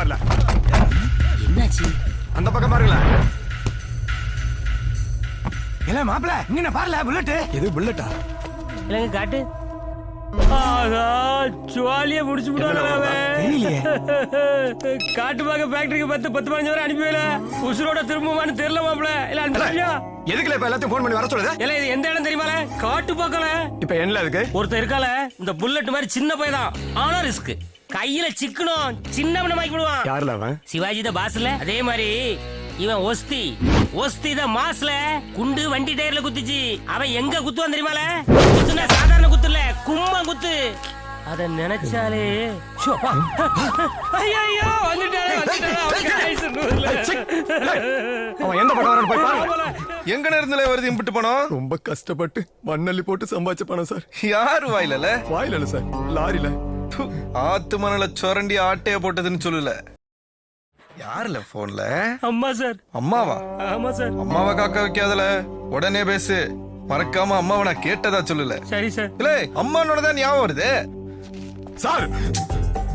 வரல. என்னாச்சு? அந்த பக்கம் பாருங்களா. இல்ல மாப்பிள இங்க பாருல புல்லட். எது புல்லட்டா? இல்லங்க காட்டு. ஆஹா ஜாலியா முடிச்சு விடுவாங்க. காட்டு பாக்க ஃபேக்டரிக்கு 10-15 வரை அனுப்பி வைல. உசுரோட திரும்புவான்னு தெரியல மாப்ள. இல்ல அனுப்பியா? எதுக்குல இப்ப எல்லாத்தையும் போன் பண்ணி வர சொல்லுது? இல்ல இது எந்த இடம் தெரியுமால? காட்டு பாக்கல. இப்ப என்ன அதுக்கு? ஒருத்தர் இருக்கால இந்த புல்லட் மாதிரி சின்ன பையதான். ஆனா ரிஸ்க். கையில சிக்கணும் சின்னவன மாக்கி விடுவான். யாருல அவன்? சிவாஜி தான் பாஸ்ல. அதே மாதிரி இவன் ஒஸ்தி தான் மாஸ்ல. குண்டு வண்டி டயர்ல குத்துச்சு. அவன் எங்க குத்துவான் தெரியுமால? குத்துனா சாதாரண குத்து இல்ல, கும்மா குத்து. அத நினைச்சாலே ஐயோ வந்துட்டானே. அவன் எந்த பக்கம் வரன்னு போய் பாருங்க. எங்க நேரத்துல வருது இம்பிட்டு பணம்? ரொம்ப கஷ்டப்பட்டு மண்ணள்ளி போட்டு சம்பாதிச்ச பணம் சார். யாரு வாயில? வாயில சார், லாரில. ஆத்து மணல சொரண்டி ஆட்டைய போட்டதுன்னு சொல்லல. யாருல போன்ல? அம்மா சார். அம்மாவா? ஆமா சார். அம்மாவை காக்க வைக்காதல, உடனே பேசு. மறக்காம அம்மாவை நான் கேட்டதா சொல்லல. சரி சார். இல்ல அம்மானோடதான் ஞாபகம் வருது சார்.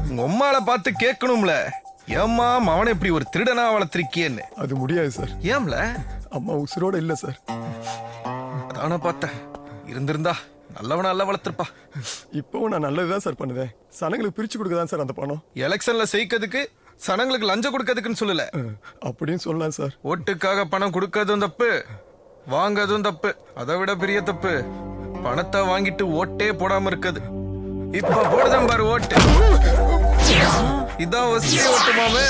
உங்க அம்மால பார்த்து கேட்கணும்ல, ஏம்மா அவனை இப்படி ஒரு திருடனா வளர்த்திருக்கியன்னு. அது முடியாது சார். ஏம்ல? அம்மா உசுரோட இல்ல சார். அதான பார்த்தேன். இருந்திருந்தா நல்லவனா அல்ல வளர்த்திருப்பா. இப்பவும் நான் நல்லதுதான் சார் பண்ணுதேன். சனங்களுக்கு பிரிச்சு கொடுக்கதான் சார் அந்த பணம். எலெக்ஷன்ல செய்க்கிறதுக்கு சனங்களுக்கு லஞ்சம் கொடுக்கறதுக்குன்னு சொல்லல. அப்படின்னு சொல்லலாம் சார். ஓட்டுக்காக பணம் கொடுக்கறதும் தப்பு, வாங்கறதும் தப்பு. அதை விட பெரிய தப்பு பணத்தை வாங்கிட்டு ஓட்டே போடாம இருக்குது. இப்ப போடுதான் பாரு ஓட்டு. இதான் வசதி ஓட்டுமாவே.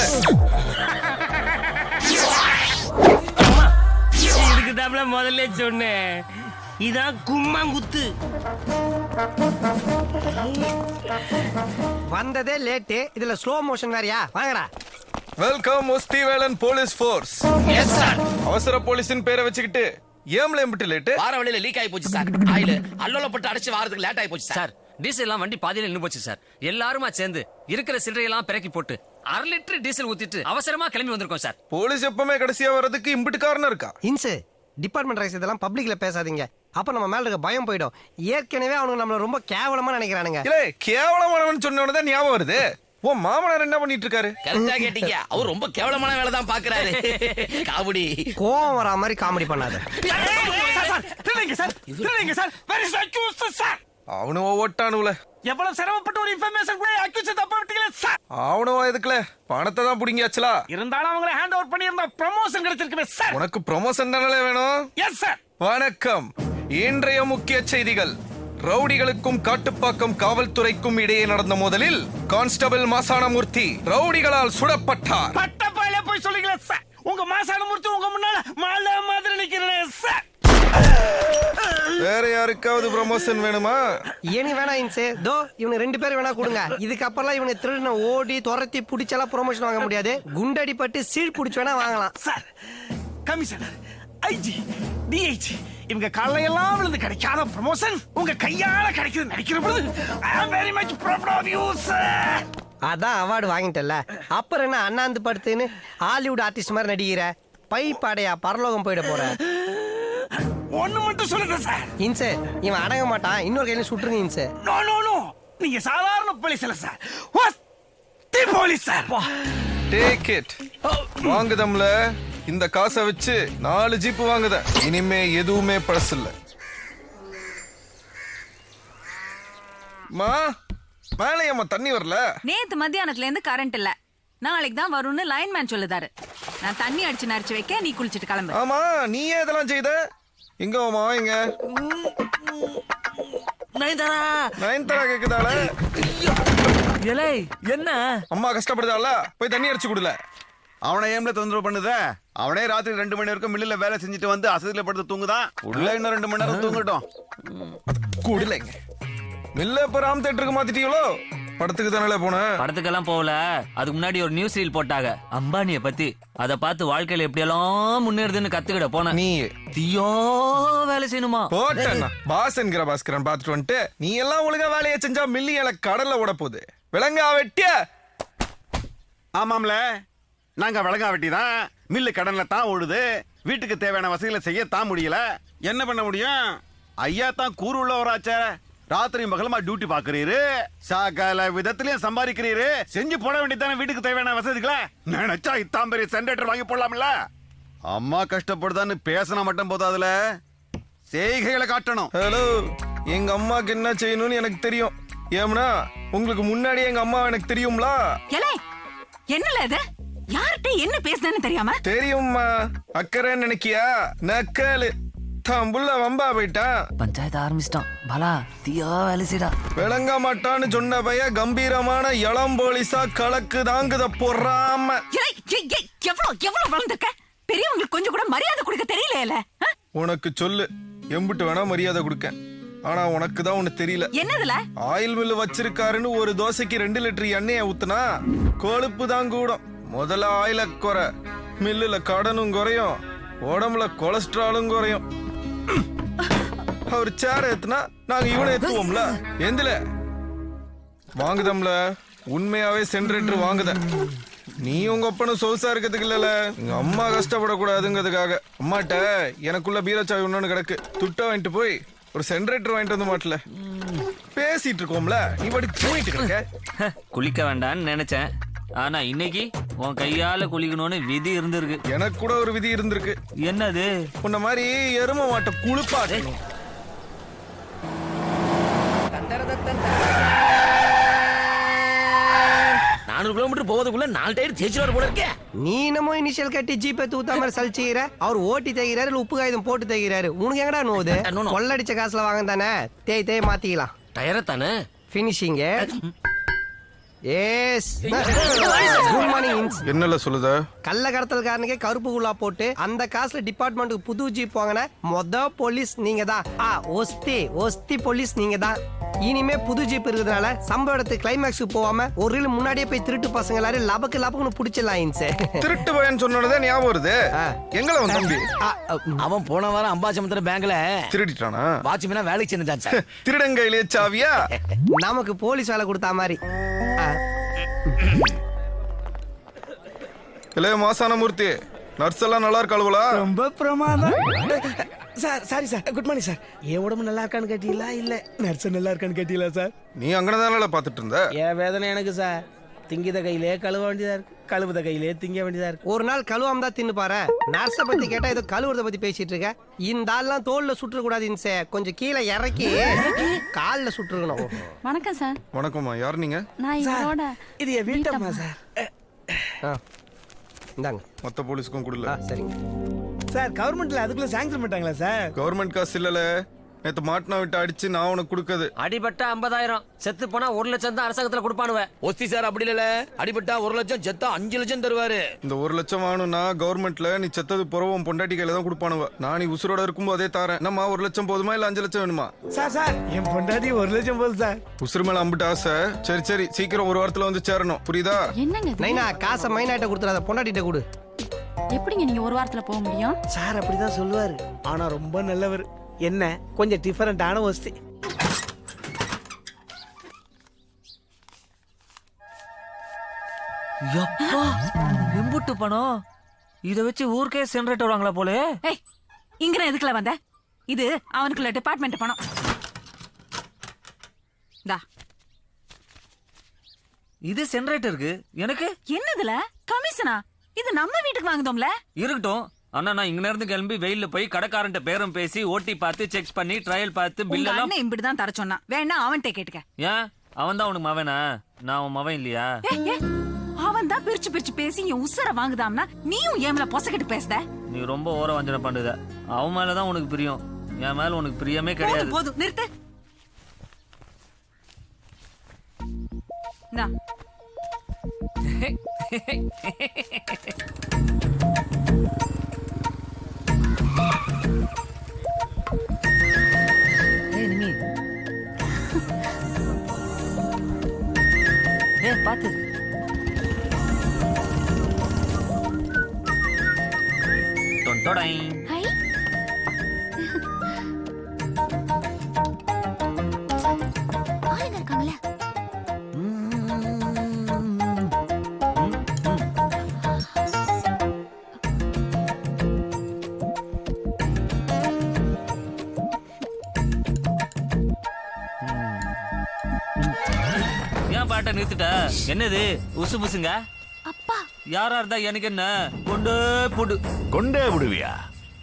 இதுக்கு தான் முதல்ல சொன்னேன். இதான் கும்மாங்குத்து. வந்ததே லேட்டு, இதுல ஸ்லோ மோஷன் வேறயா? வாங்கடா. Welcome Osthi Velan police force. Yes sir. அவசர போலீஸின் பேரை வச்சுக்கிட்டு ஏம்ல எம்பிட்டு லேட்டு? வார வழியில லீக் ஆகி போச்சு சார். ஆயில அல்லோலப்பட்டு அடிச்சு வாரத்துக்கு லேட் ஆகி போச்சு சார். டீசல் எல்லாம் வண்டி பாதியில நின்னு போச்சு சார். எல்லாருமா சேர்ந்து இருக்கிற சில்லறையெல்லாம் பிறக்கி போட்டு 1/2 லிட்டர் டீசல் ஊத்திட்டு அவசரமா கிளம்பி வந்திருக்கோம் சார். போலீஸ் எப்பவுமே கடைசியா வர்றதுக்கு இம்பிட்டு காரணம் இருக்கா? இன்சு டிபார்ட்மெண்ட் ரைஸ் இதெல்லாம் பப்ளிக்ல பேசாதீங்க. அப்ப நம்ம மேல இருக்க பயம் போயிடும். ஏற்கனவே அவனுங்க நம்மள ரொம்ப கேவலமா நினைக்கிறானுங்க. இல்ல கேவலமானவன் சொன்னவனதான் ஞாபகம் வருது. ஓ மாமனார் என்ன பண்ணிட்டு இருக்காரு? கரெக்டா கேட்டீங்க. அவர் ரொம்ப கேவலமான வேலை தான் பாக்குறாரு. காமெடி. கோவம் வரா மாதிரி காமெடி பண்ணாத. அவனுவோ ஓட்டானுல எவ்வளவு சிரமப்பட்டு ஒரு இன்ஃபர்மேஷன் கூட அக்யூஸ் தப்ப விட்டீங்களே சார். அவனுவோ எதுக்குல பணத்தை தான் புடிங்கியாச்சுலா. இருந்தாலும் அவங்கள ஹேண்ட் ஓவர் பண்ணியிருந்தா ப்ரமோஷன் கிடைச்சிருக்குமே சார். உனக்கு ப்ரமோஷன் தானே வேணும்? Yes sir. வணக்கம். இன்றைய முக்கிய செய்திகள். ரவுடிகளுக்கும் காட்டுப்பாக்கம் காவல்துறைக்கும் இடையே நடந்த மோதலில் கான்ஸ்டபிள் மாசானமூர்த்தி ரவுடிகளால் சுடப்பட்டார். பட்டப்பாயில போய் சொல்லுங்களே சார். உங்க மாசானமூர்த்தி உங்க முன்னால மாலை மாதிரி நிக்கிறேன் சார். வேற யாருக்காவது ப்ரமோஷன் வேணுமா? ஏனி வேணா இன்சு. தோ இவனுக்கு 2 பேர் வேணா கொடுங்க. இதுக்கப்புறம் இவனை திருடின ஓடி துரத்தி புடிச்செல்லாம் ப்ரொமோஷன் வாங்க முடியாது. குண்டடி பட்டு சீல் புடிச்சு வேணா வாங்கலாம் சார். கமிஷனர், ஐஜி, டிஐஜி இவங்க காலையெல்லாம் விழுந்து கிடைக்காத ப்ரமோஷன் உங்க கையால கிடைக்குது நினைக்கிற பொழுது I am very much proud of you sir. அதான் அவார்டு வாங்கிட்டல. அப்புறம் என்ன அண்ணாந்து படுத்துன்னு ஹாலிவுட் ஆர்டிஸ்ட் மாதிரி நடிக்கிற? பை பாடையா பரலோகம் போயிட போற? ஒண்ணு மட்டும் சொல்லுங்க சார். இன்சு இவன் அடங்க மாட்டான். இன்னொரு கையில சுட்டுருங்க இன்சு. நோ நோ நோ, நீங்க சாதாரண போலீஸ் இல்ல sir. Osthi police sir. Take it. வாங்குதம்ல இந்த காசை வச்சு 4 ஜீப் வாங்குத. இனிமே எதுவுமே பழசு இல்ல. மா மேலையம்மா தண்ணி வரல. நேத்து மத்தியானத்துல இருந்து கரண்ட் இல்ல. நாளைக்கு தான் வரும்னு லைன்மேன் சொல்லுதாரு. நான் தண்ணி அடிச்சு நரிச்சு வைக்க நீ குளிச்சிட்டு கிளம்பு. ஆமா நீ ஏன் இதெல்லாம் செய்த? எங்க மாமா எங்க? நயன்தாரா கேக்குதால? ஏலே என்ன? அம்மா கஷ்டப்படுதால? போய் தண்ணி அடிச்சு குடுல. அவனை ஏம்ல தொந்தரவு பண்ணுத? அவனே ராத்திரி 2 மணி வரைக்கும் மில்லுல வேலை செஞ்சுட்டு வந்து அசதியில படுத்து தூங்குதான். உள்ள இன்னும் 2 மணி நேரம் தூங்கட்டும். குடுலைங்க. மில்ல இப்ப ராம் தியேட்டருக்கு மாத்திட்டீங்களோ? படத்துக்கு தானே போன? படத்துக்கெல்லாம் போகல. அதுக்கு முன்னாடி ஒரு நியூஸ் ரீல் போட்டாங்க அம்பானிய பத்தி. அத பார்த்து வாழ்க்கையில எப்படியெல்லாம் முன்னேறுதுன்னு கத்துக்கிட போன. நீ தீயோ வேலை செய்யணுமா? போட்டா பாஸ் என்கிற பாஸ்கரன் பாத்துட்டு வந்துட்டு நீ எல்லாம் ஒழுங்கா வேலையை செஞ்சா மில்லியல கடல்ல ஓட போகுது. விலங்கா வெட்டிய. ஆமாம்ல, நாங்க விலங்கா வெட்டி தான். மில்லு கடன்ல தான் ஓடுது. வீட்டுக்கு தேவையான வசதிகளை செய்யத்தான் முடியல. என்ன பண்ண முடியும்? ஐயா தான் கூறு உள்ளவராச்சே. ராத்திரி பகலமா டியூட்டி பாக்குறீரு, சகல விதத்திலயும் சம்பாதிக்கிறீரு. செஞ்சு போட வேண்டியதானே வீட்டுக்கு தேவையான வசதிகளை. நினைச்சா இத்தாம் பெரிய ஜெனரேட்டர் வாங்கி போடலாம்ல. அம்மா கஷ்டப்படுதான்னு பேசினா மட்டும் போதாதுல, செய்கைகளை காட்டணும். ஹலோ, எங்க அம்மாக்கு என்ன செய்யணும்னு எனக்கு தெரியும். ஏம்னா உங்களுக்கு முன்னாடியே எங்க அம்மா எனக்கு தெரியும்ல. எலே என்னல இது? யார்கிட்ட என்ன பேசுனேன்னு தெரியாம? தெரியும்மா, அக்கறை நினைக்கியா? நக்கலு தம்புள்ள வம்பா போயிட்டான். பஞ்சாயத்து ஆரம்பிச்சிட்டான். பலா தீயா வேலை செய்டா. விளங்க மாட்டான்னு சொன்ன பைய கம்பீரமான இளம் போலீஸா கலக்கு தாங்குத பொறாம. எலே எவ்வளவு வளர்ந்துருக்க? பெரியவங்களுக்கு கொஞ்சம் கூட மரியாதை கொடுக்க தெரியல. உனக்கு சொல்லு, எம்பிட்டு வேணா மரியாதை கொடுக்க. ஆனா உனக்கு தான் ஒண்ணு தெரியல. என்னதுல? ஆயில் மில்லு வச்சிருக்காருன்னு ஒரு தோசைக்கு 2 லிட்டர் எண்ணெய ஊத்துனா கொழுப்பு தான் கூடும். முதல்ல ஆயில குறை, மில்லுல கடனும் குறையும், உடம்புல கொலஸ்ட்ராலும் குறையும். அவர் சேர ஏத்துனா நாங்க இவனை ஏத்துவோம்ல. எந்தில வாங்குதம்ல, உண்மையாவே சென்ட்ரேட்டர் வாங்குத. நீ உங்க அப்பனும் சொகுசா இருக்கிறதுக்கு இல்லல, எங்க அம்மா கஷ்டப்படக்கூடாதுங்கிறதுக்காக. அம்மாட்ட எனக்குள்ள பீரச்சாவி ஒண்ணு கிடக்கு, துட்ட வாங்கிட்டு போய் ஒரு சென்ட்ரேட்டர் வாங்கிட்டு வந்து மாட்டல. பேசிட்டு இருக்கோம்ல, நீ படி தூங்கிட்டு இருக்க. குளிக்க வேண்டாம்னு நினைச்சேன், ஆனா இன்னைக்கு உன் கையால குளிக்கணும்னு விதி இருந்திருக்கு. எனக்கு கூட ஒரு விதி இருந்திருக்கு. என்னது? உன்ன மாதிரி எரும மாட்ட குளிப்பாது. 400 கிலோமீட்டர் போவதுக்குள்ள 4 டயர் தேய்ச்சிட்டு போல இருக்கே. நீ என்னமோ இனிஷியல் கட்டி ஜீப்பை தூத்தா மாதிரி சலிச்சுக்கிற. அவர் ஓட்டி தைக்கிறாரு, இல்ல உப்பு காகிதம் போட்டு தைக்கிறாரு. உனக்கு எங்கடா நோவுது? கொள்ளடிச்ச காசுல வாங்க தானே, தேய் மாத்திக்கலாம். டயரை தானே பினிஷிங். Yes good morning. என்னல சொல்லுத? கள்ள கடத்தல்காரனுக்கே கருப்பு குள்ளா போட்டு அந்த காசுல டிபார்ட்மெண்ட்டுக்கு புது ஜீப் வாங்கின போலீஸ் நீங்க தான். ஒஸ்தி போலீஸ் நீங்க தான். இனிமே புது ஜீப் இருக்கிறதுனால சம்பவ இடத்துக்கு கிளைமேக்ஸுக்கு போகாம ஒரு ரீல் முன்னாடியே போய் திருட்டு பசங்க எல்லாரும் லபக்குன்னு பிடிச்சிடலாம். திருட்டு பையன் சொன்னதே ஞாபகம் வருது. எங்கள வந்து தம்பி அவன் போன வாரம் அம்பாசமுத்திர பேங்க்ல திருடிட்டானா? வாட்ச்மேனா வேலைக்கு சேர்ந்துட்டான் சார். திருடங்கையிலே சாவியா? நமக்கு போலீஸ் வேலை கொடுத்தா மாதிரி. இல்ல மாசான மூர்த்தி, நர்ஸ் எல்லாம் நல்லா இருக்காளுவலா? ரொம்ப பிரமாதம் sir. Sorry sir, good morning sir. என் உடம்பு நல்லா இருக்கான்னு கேட்டீங்களா இல்ல நர்ஸ் நல்லா இருக்கான்னு கேட்டீங்களா சார்? நீ அங்கனதானல பாத்துட்டு இருந்த. என் வேதனை எனக்கு சார். திங்கித கையிலே கழுவ வேண்டியதா இருக்கு, கழுவுத கையிலே திங்க வேண்டியதா இருக்கு. ஒரு நாள் கழுவாம தான் தின்னு பாரு. நர்ஸ பத்தி கேட்டா ஏதோ கழுவுறத பத்தி பேசிட்டு இருக்க. இந்த ஆள்லாம் தோல்ல சுற்ற கூடாது, கொஞ்சம் கீழே இறக்கி கால்ல சுற்றுக்கணும். வணக்கம் சார். வணக்கம்மா, யார் நீங்க? நான் இவரோட இது என் வீட்டம்மா சார். இந்தாங்க. மொத்த போலீஸ்க்கும் கொடுல. சரிங்க சார், கவர்மெண்ட்ல அதுக்குள்ள சாங்ஷன் பண்ணிட்டாங்களா சார்? கவர்மெண்ட் காசு இல்லல, நேத்து மாட்டினா விட்டு அடிச்சு நான் உனக்கு கொடுக்கது. அடிபட்டா 50,000, செத்து போனா 1 லட்சம் தான் அரசாங்கத்துல கொடுப்பானுவ. ஒஸ்தி சார் அப்படி இல்ல, அடிபட்டா 1 லட்சம், செத்தா 5 லட்சம் தருவாரு. இந்த 1 லட்சம் வாங்கணும்னா கவர்மெண்ட்ல நீ செத்தது புறவும் பொண்டாட்டி கையில தான் கொடுப்பானுவ. நான் நீ உசுரோட இருக்கும்போது அதே தாரேன். நம்ம 1 லட்சம் போதுமா இல்ல 5 லட்சம் வேணுமா? சார் என் பொண்டாட்டி 1 லட்சம் போதும் சார். உசுறு மேல அம்பிட்டு ஆசை. சரி சீக்கிரம் ஒரு வாரத்துல வந்து சேரணும், புரியுதா? என்னங்க இது? நைனா காசை மைனாட்ட கொடுத்துறாத, பொண்டாட்டிட்ட கொடு. எப்படிங்க நீங்க ஒரு வாரத்துல போக முடியும்? சார் அப்படிதான் சொல்லுவாரு, ஆனா ரொம்ப நல்லவர். என்ன கொஞ்சம் டிஃபரெண்டான வஸ்தி. எப்பா எம்புட்டு பணம், இத வச்சு ஊருக்கே ஜெனரேட்டர் வாங்கல போலே. ஏய், இங்க நான் எதுக்குல வந்த? இது அவனுக்குள்ள டிபார்ட்மெண்ட் பணம். டா, இது ஜெனரேட்டருக்கு எனக்கு என்னதுல கமிஷனா? இது நம்ம வீட்டுக்கு வாங்குதோம்ல. இருக்கட்டும். ஆனா நான் இங்க இருந்து கிளம்பி வெயில்ல போய் கடைக்காரன்ட்ட பேரம் பேசி ஓட்டி பார்த்து செக் பண்ணி ட்ரையல் பார்த்து பில் உங்க எல்லாம். அண்ணன் இப்படிதான் தர சொன்னா. வேணா அவன்கிட்ட கேட்டுக்க. ஏன் அவன் தான் உனக்கு மவனா? நான் உன் மவன் இல்லையா? அவன் தான் பிரிச்சு பேசி என் உசர வாங்குதாம்னா நீயும் ஏன் மேல பொசக்கிட்டு பேசுத? நீ ரொம்ப ஓர வஞ்சனை பண்ணுத. அவன் மேலதான் உனக்கு பிரியம், என் மேல உனக்கு பிரியமே கிடையாது. போதும் நிறுத்து. இந்தா. பாத்து ஹை, ஆளுங்க இருக்காங்களே. கரெக்டா நிறுத்திட்ட. என்னது உசு புசுங்க? அப்பா யாரா இருந்தா எனக்கு என்ன? கொண்டு போடு. கொண்டே விடுவியா?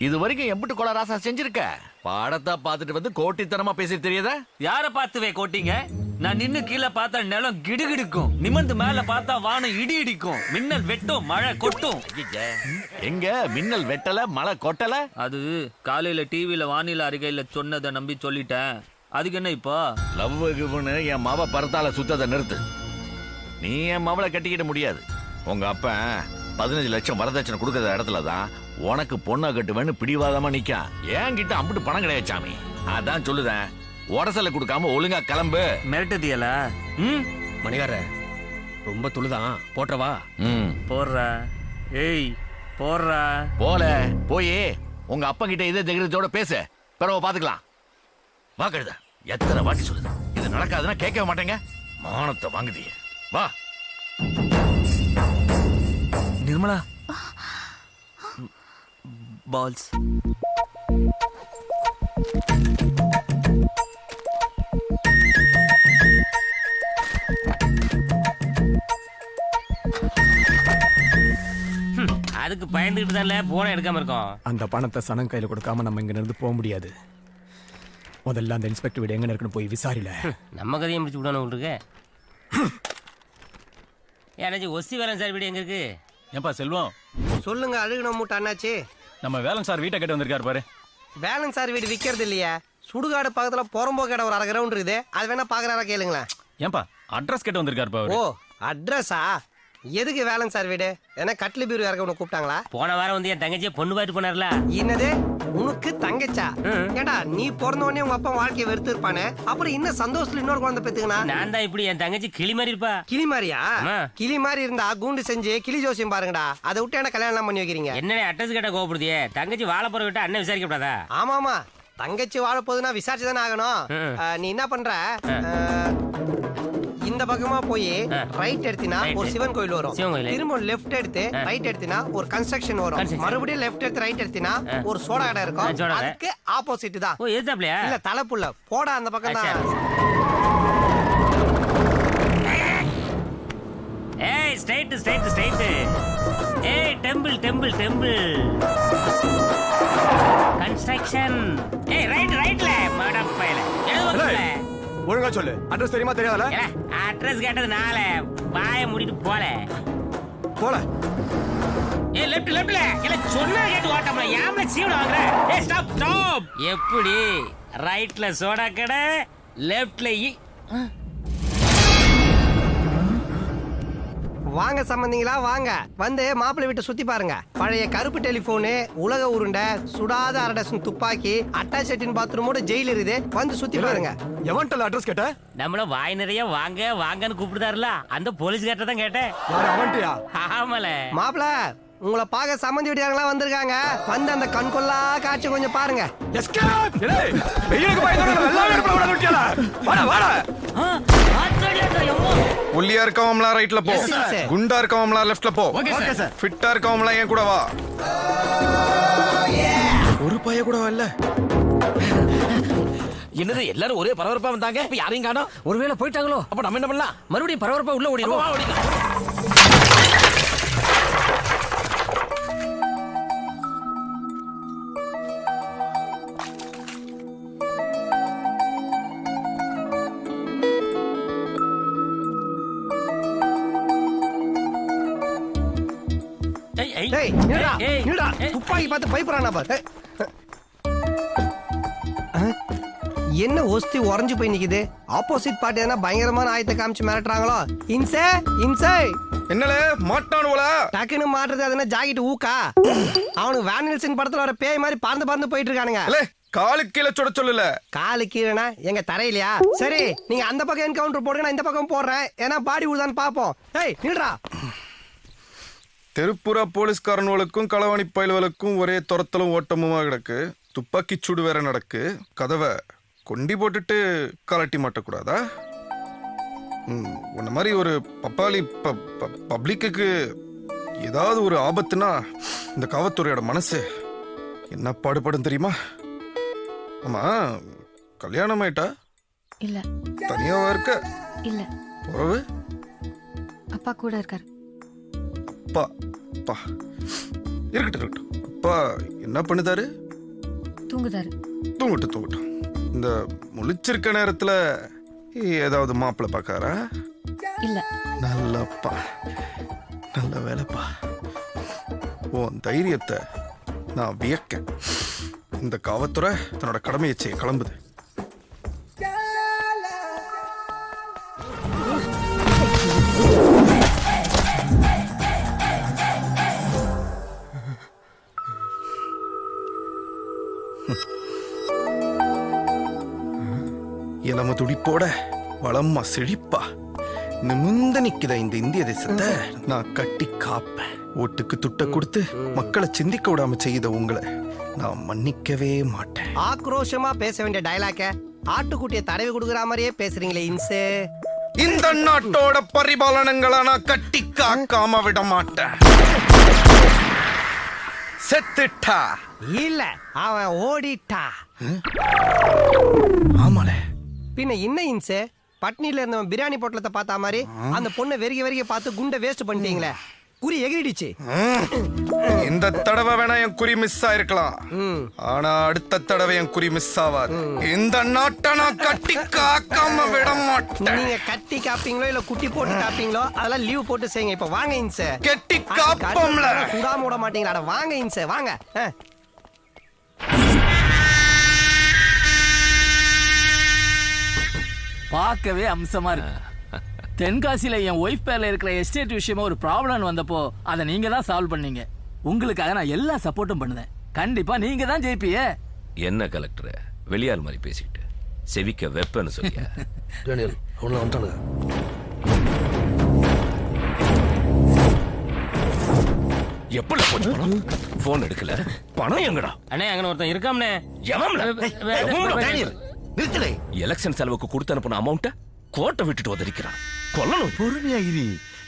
இது வரைக்கும் எம்பிட்டு கொலை ராசா செஞ்சிருக்க? பாடத்தை பார்த்துட்டு வந்து கோட்டித்தனமா பேசி தெரியாதா? யார பார்த்துவே கோட்டிங்க? நான் நின்னு கீழே பார்த்தா நிலம் கிடுகிடுக்கும், நிமிர்ந்து மேல பார்த்தா வானம் இடி இடிக்கும், மின்னல் வெட்டும், மழை கொட்டும். ஐயே, எங்க மின்னல் வெட்டல மழை கொட்டல? அது காலையில டிவில வானிலை அறிக்கையில சொன்னதை நம்பி சொல்லிட்டேன். அதுக்கு என்ன இப்போ? லவ்வுக்குன்னு என் மவ பரத்தால சுத்தத்தை நிறுத்து. நீ என் மவளை கட்டிக்கிட முடியாது. உங்க அப்பன் 15 லட்சம் வரதட்சணை கொடுக்கற இடத்துல தான் உனக்கு பொண்ணை கட்டுவேன்னு பிடிவாதமா நிக்கான். என்கிட்ட அம்பிட்டு பணம் கிடையாது சாமி. அதான் சொல்லுதேன், உடசல கொடுக்காம ஒழுங்கா கிளம்பு. மிரட்டுதியல? மணிகார ரொம்ப துளுதான் போட்டவா. போடுற. ஏய் போடுற. போல போய் உங்க அப்பா கிட்ட இதே தைரியத்தோட பேசு, பிறகு பாத்துக்கலாம். வா கழுத, எத்தனை வாட்டி சொல்லுது இது நடக்காதுன்னா கேட்கவே மாட்டேங்க. மானத்தை வாங்குதிய. வா நிர்மலா. பால்ஸ். அதுக்கு பயந்துகிட்டு தான் போன எடுக்காம இருக்கோம். அந்த பணத்தை சனம் கையில கொடுக்காம நம்ம இங்க இருந்து போக முடியாது. முதல்ல அந்த இன்ஸ்பெக்டர் வீடு எங்க இருக்குன்னு போய் விசாரில. நம்ம கதையை முடிச்சு விடணும் உங்களுக்கு. ஏன்னாச்சும் ஒசி வேலன் சார் வீடு எங்க இருக்கு? ஏன்பா செல்வம், சொல்லுங்க அழுகுன மூட்டை அண்ணாச்சி. நம்ம வேலன் சார் வீட்டை கட்டி வந்திருக்காரு பாரு. வேலன் சார் வீடு விற்கிறது இல்லையா? சுடுகாடு பக்கத்துல புறம்போக்கு இடம் ஒரு 1/2 கிரவுண்ட் இருக்குது, அது வேணா பாக்குறாரா கேளுங்களேன். ஏன்பா அட்ரஸ் கேட்டு வந்திருக்காரு பாரு. ஓ அட்ரஸா? எதுக்கு வேலன் சார் வீடு? ஏன்னா கட்லி பீரு இறக்க உனக்கு கூப்பிட்டாங்களா? போன வாரம் வந்து என் தங்கச்சியை பொண்ணு பார்த்து போனார்ல. என்னது உனக்கு தங்கச்சா? ஏண்டா நீ பிறந்த உடனே உங்க அப்பா வாழ்க்கையை வெறுத்து இருப்பானே, அப்புறம் இன்னும் சந்தோஷத்துல இன்னொரு குழந்தை பெத்துக்கனா? நான் தான் இப்படி, என் தங்கச்சி கிளி மாதிரி இருப்பா. கிளி மாதிரியா? ஆமா. கிளி மாதிரி இருந்தா கூண்டு செஞ்சு கிளி ஜோசியம் பாருங்கடா. அதை விட்டு என்ன கல்யாணம் பண்ணி வைக்கிறீங்க? என்னடா அட்ரஸ் கேட்டா கோபப்படுதியே? தங்கச்சி வாழைப்பழம் விட்டு அண்ணன் விசாரிக்க கூடாதா? ஆமாமா, தங்கச்சி வாழ போதுன்னா விசாரிச்சு தானே ஆகணும். நீ என்ன பண்ற, இந்த பக்கமா போய் ரைட் எடுத்தினா ஒரு சிவன் கோயில் வரும். திரும்ப லெஃப்ட் எடுத்து ரைட் எடுத்தினா ஒரு கன்ஸ்ட்ரக்ஷன் வரும். மறுபடியும் லெஃப்ட் எடுத்து ரைட் எடுத்தினா ஒரு சோடா கடை இருக்கும். அதுக்கு ஆப்போசிட் தான். ஓ எதுதாப்லையா? இல்ல தலைப்புள்ள போடா அந்த பக்கம் தான். ஏய் ஸ்ட்ரைட் ஸ்ட்ரைட் ஸ்ட்ரைட். ஏய் டெம்பிள் டெம்பிள் டெம்பிள். கன்ஸ்ட்ரக்ஷன். ஏய் ரைட் ரைட்ல மேடம் பையல. எதுல? ஒழுங்கா சொல்லு, அட்ரஸ் தெரியுமா தெரியாதல? அட்ரஸ் கேட்டது நால வாயை மூடிட்டு போல. போல. ஏய் லெஃப்ட் லெஃப்ட்ல. இல்ல சொன்னா கேட்டு ஓட்டம்ல. யாமல சீவன வாங்குற? ஏய் ஸ்டாப் ஸ்டாப். எப்படி? ரைட்ல சோடா கடை, லெஃப்ட்ல வாங்க சம்பந்திங்களா வாங்க, வந்து மாப்பிள்ளை வீட்டை சுத்தி பாருங்க. பழைய கருப்பு டெலிபோனு, உலக உருண்டை, சுடாத அரடசன் துப்பாக்கி, அட்டாச் பாத்ரூமோட ஜெயில் இருக்குது. வந்து சுத்தி பாருங்க. எவன்டல அட்ரஸ் கேட்ட? நம்மள வாய் நிறைய வாங்க வாங்கன்னு கூப்பிடுதாருல, அந்த போலீஸ் கேட்ட தான் கேட்டேன். யாரு அவன்ட்டியா? ஆமால. மாப்பிள்ள உங்களை பார்க்க சம்பந்தி வீட்டுக்காரங்களா வந்திருக்காங்க. வந்து அந்த கண்கொள்ளா காட்சி கொஞ்சம் பாருங்க. எஸ்கேப். ஏய் வெயிலுக்கு பயந்தோட வெள்ளா எடுப்பட விட விட்டியால. வாடா வாடா. ஒல்லியா இருக்கவம்லாம் ரைட்ல போ, குண்டா இருக்கவம்லாம் லெஃப்ட்ல போ. Okay sir. ஃபிட்டா இருக்கவம்லாம் என் கூட வா. ஒரு பைய கூட வரல. என்னது எல்லாரும் ஒரே பரபரப்பா வந்தாங்க, இப்ப யாரையும் காணோம். ஒருவேளை போயிட்டாங்களோ? அப்ப நம்ம என்ன பண்ணலாம்? மறுபடியும் பரபரப்பா உள்ள ஓடிடுவோம். டேய் நில்றா நில்றா. துப்பாக்கி பார்த்து பயப்படுறானா பாரு. என்ன ஒஸ்தி உறைஞ்சு போய் நிக்குது? ஆப்போசிட் பார்ட்டி எதனா பயங்கரமான ஆயத்தை காமிச்சு மிரட்டுறாங்களோ? இன்சே இன்சே. என்னல மாட்டானுவல? டக்குன்னு மாட்டுறது அதுனா ஜாக்கெட் ஊக்கா? அவனுக்கு வேன் நில்சன் படத்துல வர பேய் மாதிரி பறந்து பறந்து போயிட்டு இருக்கானுங்க. காலு கீழே சுட சொல்லல. காலு கீழனா எங்க தரையிலையா? சரி நீங்க அந்த பக்கம் என்கவுண்டர் போடுங்க, நான் இந்த பக்கம் போடுறேன். ஏன்னா பாடி விடுதான்னு பாப்போம். ஏய் நில்றா. தெருப்புற போலீஸ்காரனுக்கும் களவாணி பயல்களுக்கும் ஒரே துரத்தலும் ஓட்டமுமா கிடக்கு. துப்பாக்கி சூடு வேற நடக்கு. கதவை கொண்டி போட்டுட்டு கலட்டி மாட்டக்கூடாதா? உன்ன மாதிரி ஒரு பப்பாளி பப்ளிக்கு ஏதாவது ஒரு ஆபத்துனா இந்த காவல்துறையோட மனசு என்ன பாடுபடும் தெரியுமா? ஆமா, கல்யாணம் ஆயிட்டா? இல்ல. தனியாவா இருக்க? இல்ல. உறவு? அப்பா கூட இருக்காரு. அப்பா அப்பா இருக்கட்டும். அப்பா என்ன பண்ணுதாரு? தூங்குதாரு. தூங்கட்டும். இந்த முழிச்சிருக்க நேரத்துல ஏதாவது மாப்பிள்ளை பார்க்காரா? இல்ல. நல்லப்பா, நல்ல வேலைப்பா. உன் தைரியத்தை நான் வியக்க. இந்த காவல்துறை தன்னோட கடமையை செய்ய கிளம்புது. நம்ம துடிப்போட வளமா செழிப்பா நிமிர்ந்து நிக்கிற இந்த இந்திய தேசத்தை நான் கட்டி காப்பேன். ஓட்டுக்கு துட்ட கொடுத்து மக்களை சிந்திக்க விடாம செய்த உங்களை நான் மன்னிக்கவே மாட்டேன். ஆக்ரோஷமா பேச வேண்டிய டயலாக்க ஆட்டுக்குட்டிய தடவி கொடுக்குற மாதிரியே பேசுறீங்களே இன்சு. இந்த நாட்டோட பரிபாலனங்களை நான் கட்டி காக்காம விட மாட்டேன். செத்துட்டா இல்ல, அவன் ஓடிட்டா. ஆமாலே. பின்ன என்ன இன்சு, பட்னில இருந்தவன் பிரியாணி பொட்டலத்தை பார்த்தா மாதிரி அந்த பொண்ணை வெறிக பார்த்து குண்டை வேஸ்ட் பண்ணிட்டீங்களே. குறி எகிரிடுச்சு. இந்த தடவை வேணா என் குறி மிஸ் ஆயிருக்கலாம், ஆனா அடுத்த தடவை என் குறி மிஸ் ஆகாது. இந்த நாட்டை நான் கட்டி காக்காம விட மாட்டேன். நீங்க கட்டி காப்பீங்களோ இல்ல குட்டி போட்டு காப்பீங்களோ அதெல்லாம் லீவ் போட்டு செய்யுங்க. இப்ப வாங்க இன்சு. கட்டி காப்போம்ல. சுடாம விட மாட்டீங்களா? வாங்க இன்சு வாங்க. பார்க்கவே அம்சமா இருக்கு. தென்காசியில என் ஒய்ஃப் பேர்ல இருக்கிற எஸ்டேட் விஷயமா ஒரு ப்ராப்ளம் வந்தப்போ அதை நீங்க தான் சால்வ் பண்ணீங்க. உங்களுக்காக நான் எல்லா சப்போர்ட்டும் பண்ணுவேன். கண்டிப்பா நீங்க தான் ஜெயிப்பீங்க. என்ன கலெக்டர் வெளியால் மாதிரி பேசிக்கிட்டு செவிக்க வெப்பன்னு சொல்லியா? எப்படி போச்சு பணம்? போன் எடுக்கல, பணம் எங்கடா? அண்ணே அங்க ஒருத்தன் இருக்காம்னே. எலெக்ஷன் செலவுக்கு கொடுத்து அனுப்பின அமௌண்ட கோட்டை விட்டுட்டு வந்திருக்கிறான். கொல்லணும். பொறுமையா இரு.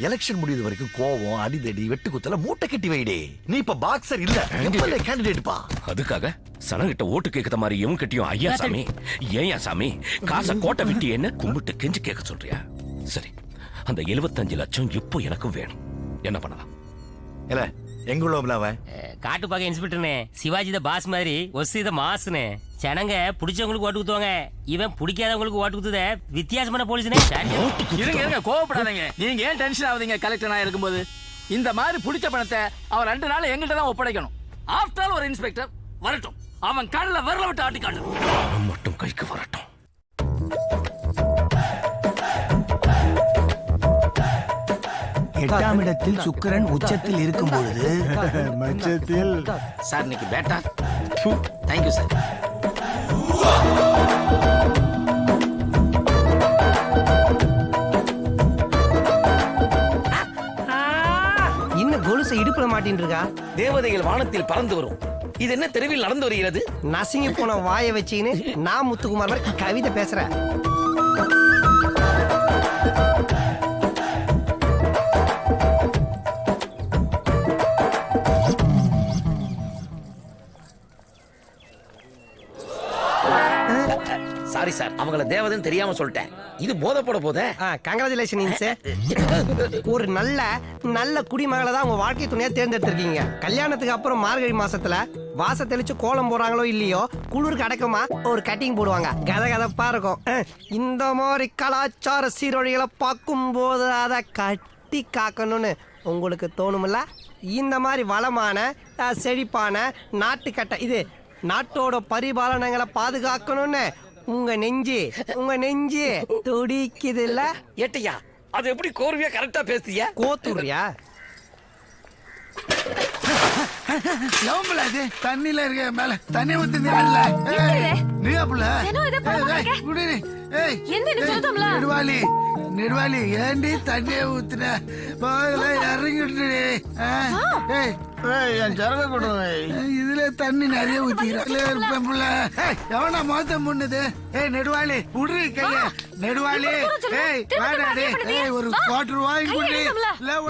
எலெக்ஷன் முடியுது வரைக்கும் கோவம் அடிதடி வெட்டு குத்தல மூட்டை கட்டி வைடே. நீ இப்ப பாக்ஸர் இல்ல, எம்எல்ஏ கேண்டிடேட் பா. அதுக்காக சனங்கிட்ட ஓட்டு கேட்கற மாதிரி இவன் கிட்டயும் ஐயா சாமி ஏன் சாமி காசை கோட்டை விட்டு என்ன கும்பிட்டு கெஞ்சி கேட்க சொல்றியா? சரி, அந்த 75 லட்சம் இப்போ எனக்கும் வேணும். என்ன பண்ணலாம்? இல்ல எங்க உள்ள அவன் காட்டு பாக்க இன்ஸ்பெக்டர்னே சிவாஜி த பாஸ் மாதிரி ஒசித மாஸ்னே. ஜனங்க பிடிச்சவங்களுக்கு ஓட்டு குத்துவாங்க, இவன் பிடிக்காதவங்களுக்கு ஓட்டு குத்துத வித்தியாசமான போலீஸ்னே. இருங்க கோவப்படாதீங்க. நீங்க ஏன் டென்ஷன் ஆகுதீங்க? கலெக்டர் நான் இருக்கும்போது இந்த மாதிரி பிடிச்ச பணத்தை அவன் 2 நாள் எங்கிட்ட தான் ஒப்படைக்கணும். ஆஃப்டர் ஆல் ஒரு இன்ஸ்பெக்டர் வரட்டும், அவன் கடல வரல விட்டு ஆட்டி காட்டு. அவன் மட்டும் கைக்கு வரட்டும். 8ஆம் இடத்தில் சுக்கிரன் உச்சத்தில் இருக்கும் பொழுது மச்சத்தில் சார் இன்னைக்கு பேட்டா. Thank you sir. இன்னும் கொலுசை இடுப்புல மாட்டின்னு இருக்கா? தேவதைகள் வானத்தில் பறந்து வரும். இது என்ன தெருவில் நடந்து வருகிறது? நசுங்கி போன வாயை வச்சின்னு நான் முத்துக்குமார் மாதிரி கவிதை பேசுறேன். சாரி சார், அவங்கள தேவதைன்னு தெரியாம சொல்லிட்டேன். இது போதை போட போதே. கங்க்ராச்சுலேஷன். ஒரு நல்ல நல்ல குடிமகளை தான் உங்க வாழ்க்கை துணையா தேர்ந்தெடுத்திருக்கீங்க. கல்யாணத்துக்கு அப்புறம் மார்கழி மாசத்துல வாச தெளிச்சு கோலம் போடுறாங்களோ இல்லையோ, குளிருக்கு அடக்கமா ஒரு கட்டிங் போடுவாங்க. கதகதப்பா இருக்கும். இந்த மாதிரி கலாச்சார சீரழிகளை பார்க்கும் போது அதை கட்டி காக்கணும்னு உங்களுக்கு தோணுமில்ல? இந்த மாதிரி வளமான செழிப்பான நாட்டுக்கட்டை இது நாட்டோட பரிபாலனங்களை பாதுகாக்கணும்னு உங்க நெஞ்சு துடிக்குது இல்ல? ஏட்டையா, அது எப்படி கோர்வையா கரெக்டா பேசுறியா? கோத்துறியா? தண்ணில இருக்க மேல தண்ணி ஊத்தி நெடுவாளி நெடுவாளி ஏண்டி தண்ணிய ஊத்துன? இறங்கிட்டு இதுல தண்ணி நிறைய ஊத்திக்கிறேன். எவனா மோத்தம் முன்னுது? நெடுவாளி விடுறி கைய. நெடுவாளி ஒரு குவார்டர் வாங்கி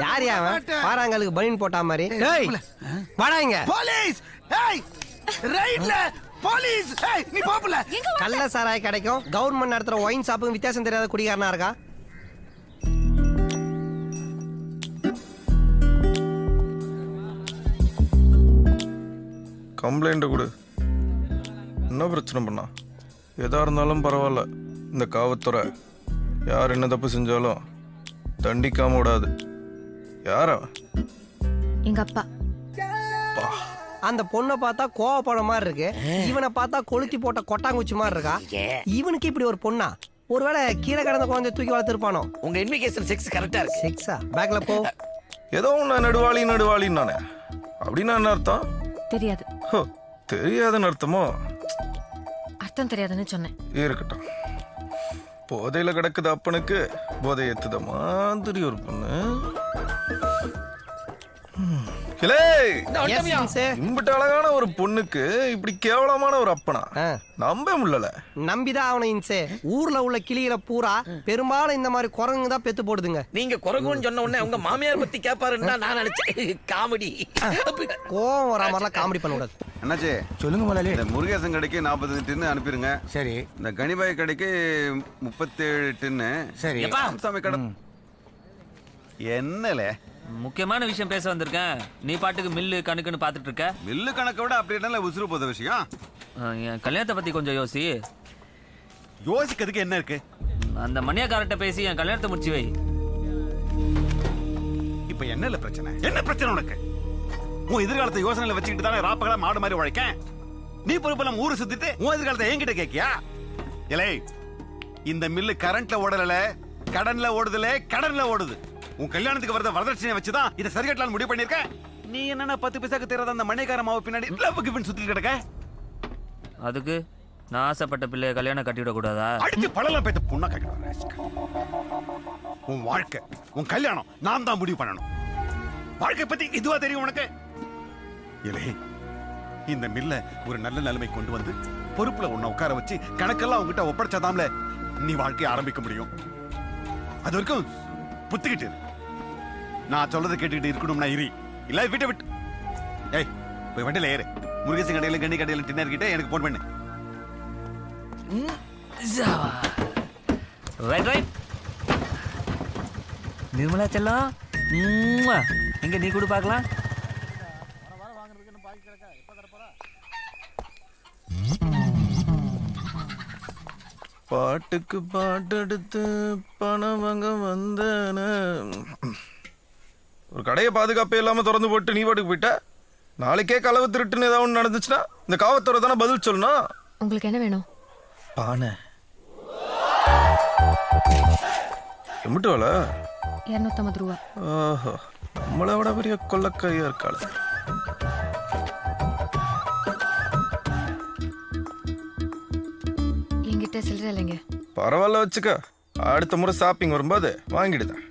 யார் அவன்? பாறாங்களுக்கு பனின் போட்டா மாதிரி. வாடாங்க போலீஸ். ரைட்ல போலீஸ். நீ போப்புல கள்ள சாராய் கிடைக்கும். கவர்மெண்ட் நடத்துற ஒயின் ஷாப்புக்கு வித்தியாசம் தெரியாத குடிகாரனா இருக்கா? கம்ப்ளைண்ட் கொடு. என்ன பிரச்சனை பண்ணா? எதா இருந்தாலும் பரவாயில்ல, இந்த காவல்துறை யார் என்ன தப்பு செஞ்சாலும் தண்டிக்காம விடாது. யாரா? எங்க அப்பா. அந்த பொண்ணை பார்த்தா கோவப்பட மாதிரி இருக்கு, இவனை பார்த்தா கொளுத்தி போட்ட கொட்டாங்குச்சி மாதிரி இருக்கா. இவனுக்கு இப்படி ஒரு பொண்ணா? ஒருவேளை கீழே கிடந்த குழந்தை தூக்கி வளர்த்துருப்பானோ? உங்க இன்விகேஷன் செக்ஸ் கரெக்டா இருக்கு. செக்ஸா? பேக்ல போ. ஏதோ ஒன்று நடுவாளின்னு நானே. அப்படின்னா என்ன அர்த்தம்? தெரியாது. ஹோ, தெரியாதுன்னு அர்த்தமோ? அர்த்தம் தெரியாதுன்னு சொன்னேன். இருக்கட்டும். போதையில கிடக்குது அப்பனுக்கு போதை ஏத்துத மாதிரி ஒரு பொண்ணு. Yes, Inse. இம்பிட்டு அழகான ஒரு பொண்ணுக்கு இப்படி கேவலமான ஒரு அப்பனா நம்ப முடியல. நம்பிதான் அவனை இன்சே. ஊர்ல உள்ள கிளிகளை பூரா பெரும்பாலும் இந்த மாதிரி குரங்கு தான் பெத்து போடுதுங்க. நீங்க குரங்குன்னு சொன்ன உடனே உங்க மாமியார் பத்தி கேட்பாருன்னு நான் நினைச்சேன். காமெடி. கோவம் வரா மாதிரிலாம் காமெடி பண்ண கூடாது. என்னாச்சு? சொல்லுங்க முதலாளி. இந்த முருகேசன் கடைக்கு 45 டின்னு அனுப்பிடுங்க. சரி. இந்த கனிபாய் கடைக்கு 37 டின்னு. சரி. சாமி கடை என்னல முக்கியமான விஷயம் பேச வந்திருக்கேன். நீ பாட்டுக்கு மில்லு கணக்குன்னு பாத்துட்டு இருக்க. மில்லு கணக்கை விட அப்படி என்ன உசுறு போத விஷயம்? என் கல்யாணத்தை பத்தி கொஞ்சம் யோசி. யோசிக்கிறதுக்கு என்ன இருக்கு? அந்த மணியாக்காரட்ட பேசி என் கல்யாணத்தை முடிச்சு வை. இப்ப என்னல பிரச்சனை? என்ன பிரச்சனை உனக்கு? உன் எதிர்காலத்தை யோசனையில வச்சுக்கிட்டு தானே ராப்பகலா மாடு மாதிரி உழைக்க. நீ பொறுப்பெல்லாம் ஊரு சுத்திட்டு உன் எதிர்காலத்தை என்கிட்ட கேக்கியா? இலை, இந்த மில்லு கரண்ட்ல ஓடல, கடன்ல ஓடுதுல, கடன்ல ஓடுது. உன் கல்யாணத்துக்கு வரத வரதட்சணையை வச்சுதான் இதை சரிகட்டலாம் முடிவு பண்ணிருக்க. நீ என்னன்னா 10 பைசாக்கு தெரியாத அந்த மணிக்கார மாவு பின்னாடி லவ்வுக்கு பின் சுத்திட்டு கிடக்க. அதுக்கு நான் ஆசைப்பட்ட பிள்ளைய கல்யாணம் கட்டிவிட கூடாதா? அடிச்சு பழலாம் பேத்த பொண்ணா கட்டிடுவாங்க. உன் வாழ்க்கை, உன் கல்யாணம் நான் தான் முடிவு பண்ணணும். வாழ்க்கை பத்தி இதுவா தெரியும் உனக்கு? இல்லை, இந்த மில்ல ஒரு நல்ல நிலைமை கொண்டு வந்து பொறுப்புல உன்னை உட்கார வச்சு கணக்கெல்லாம் உங்ககிட்ட ஒப்படைச்சாதாம்ல நீ வாழ்க்கையை ஆரம்பிக்க முடியும். அது வரைக்கும் புத்துக்கிட்டு நான் சொல்றதை கேட்டுக்கிட்டு இருக்கணும்னா இரி, இல்ல வீட்டை விட்டு. ஏய், போய் வண்டியில ஏறு. முருகேசன் கடையில கண்ணி கடையில டின்னர் கிட்ட எனக்கு போன் பண்ணு. ரைட். நிர்மலா செல்லம், எங்க நீ கூட பார்க்கலாம். பாட்டுக்கு பாட்டெடுத்து பணம் வாங்க வந்தன. ஒரு கடையை பாதுகாப்பே இல்லாம திறந்து போட்டு நீ பாட்டுக்கு போயிட்ட. நாளைக்கே களவு திருட்டுன்னு ஏதாவது ஒன்று நடந்துச்சுன்னா இந்த காவல்துறை தானே பதில் சொல்லணும். உங்களுக்கு என்ன வேணும்? பானை எம்பிட்டு வேலை? 250 ரூபா. ஓஹோ, நம்மளை விட பெரிய கொள்ளக்கையா இருக்காள். என்கிட்ட சில்லறை இல்லைங்க. பரவாயில்ல, வச்சுக்க. அடுத்த முறை ஷாப்பிங் வரும்போது வாங்கிடுதேன்.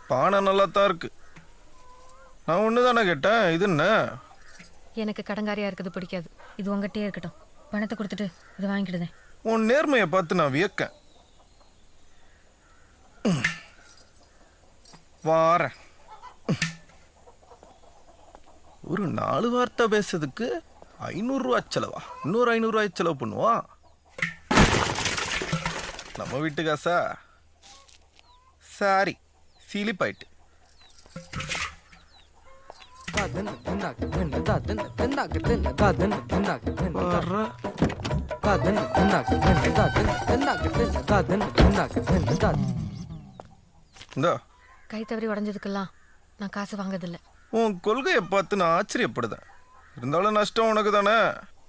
பானை நல்லா தான் இருக்கு. நான் ஒன்று தானே கேட்டேன், இது என்ன? எனக்கு கடங்காரியா இருக்குது பிடிக்காது. இது உங்ககிட்டயே இருக்கட்டும். பணத்தை கொடுத்துட்டு இதை வாங்கிடுதேன். உன் நேர்மையை பார்த்து நான் வியக்கேன். வாரேன். ஒரு 4 வார்த்தை பேசுறதுக்கு 500 ரூபா செலவா? இன்னொரு 500 ரூபாய் செலவு பண்ணுவான் நம்ம வீட்டு காசா? சாரி, சீலிப்பாயிட்டு. கை தவறி உடஞ்சதுக்கெல்லாம் நான் காசு வாங்கதில்ல. உன் கொள்கையை பார்த்து நான் ஆச்சரியப்படுதேன். இருந்தாலும் நஷ்டம் உனக்கு தானே.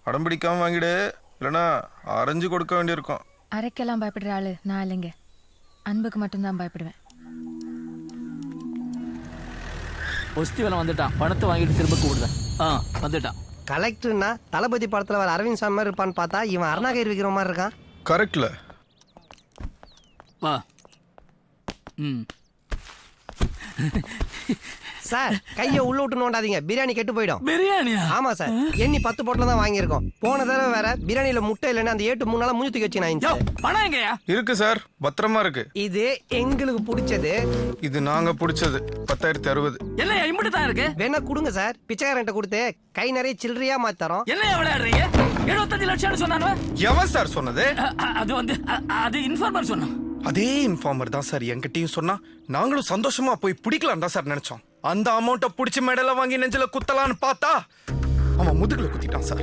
அடம் பிடிக்காம வாங்கிடு, இல்லைன்னா அரைஞ்சு கொடுக்க வேண்டியிருக்கும். அரைக்கெல்லாம் பயப்படுற ஆளு நான் இல்லைங்க. அன்புக்கு மட்டும்தான் பயப்படுவேன். ஒஸ்தி வேலை வந்துட்டான். பணத்தை வாங்கிட்டு திரும்ப கூடுதேன். வந்துட்டான். கலெக்டர்னா தளபதி படத்துல வர அரவிந்த் சாமி மாதிரி இருப்பான்னு பார்த்தா இவன் அருணாகயிறு விற்கிற மாதிரி இருக்கான். கரெக்ட்ல. வா. சார் கையை உள்ள விட்டு நோண்டாதீங்க, பிரியாணி கெட்டு போயிடும். பிரியாணியா? ஆமா சார், எண்ணி 10 பொட்டலம் தான் வாங்கியிருக்கோம். போன தடவை வேற பிரியாணியில முட்டை இல்லைன்னு அந்த 8 3 நாளா மூஞ்சி தூக்கி வச்சு யோ, நான். பணம் எங்கயா? இருக்கு சார், பத்திரமா இருக்கு. இது எங்களுக்கு பிடிச்சது. இது நாங்க பிடிச்சது 10,060. என்னையா இம்புட்டு தான் இருக்கு? வேணா கொடுங்க சார், பிச்சைக்காரன்ட்ட கொடுத்து கை நிறைய சில்லறையா மாத்தி தரோம். என்னையா விளையாடுறீங்க? 75 லட்சம்னு சொன்னானு. எவன் சார் சொன்னது? அது வந்து அது இன்ஃபார்மர் சொன்னான். அதே இன்ஃபார்மர் தான் சார் என்கிட்டயும் சொன்னா. நாங்களும் சந்தோஷமா போய் பிடிக்கலாம் தான் சார் நினைச்சோம். அந்த அமௌண்ட்டை பிடிச்சி மெடலை வாங்கி நெஞ்சில குத்தலான்னு பார்த்தா அவன் முதுகுல குத்திட்டான் சார்.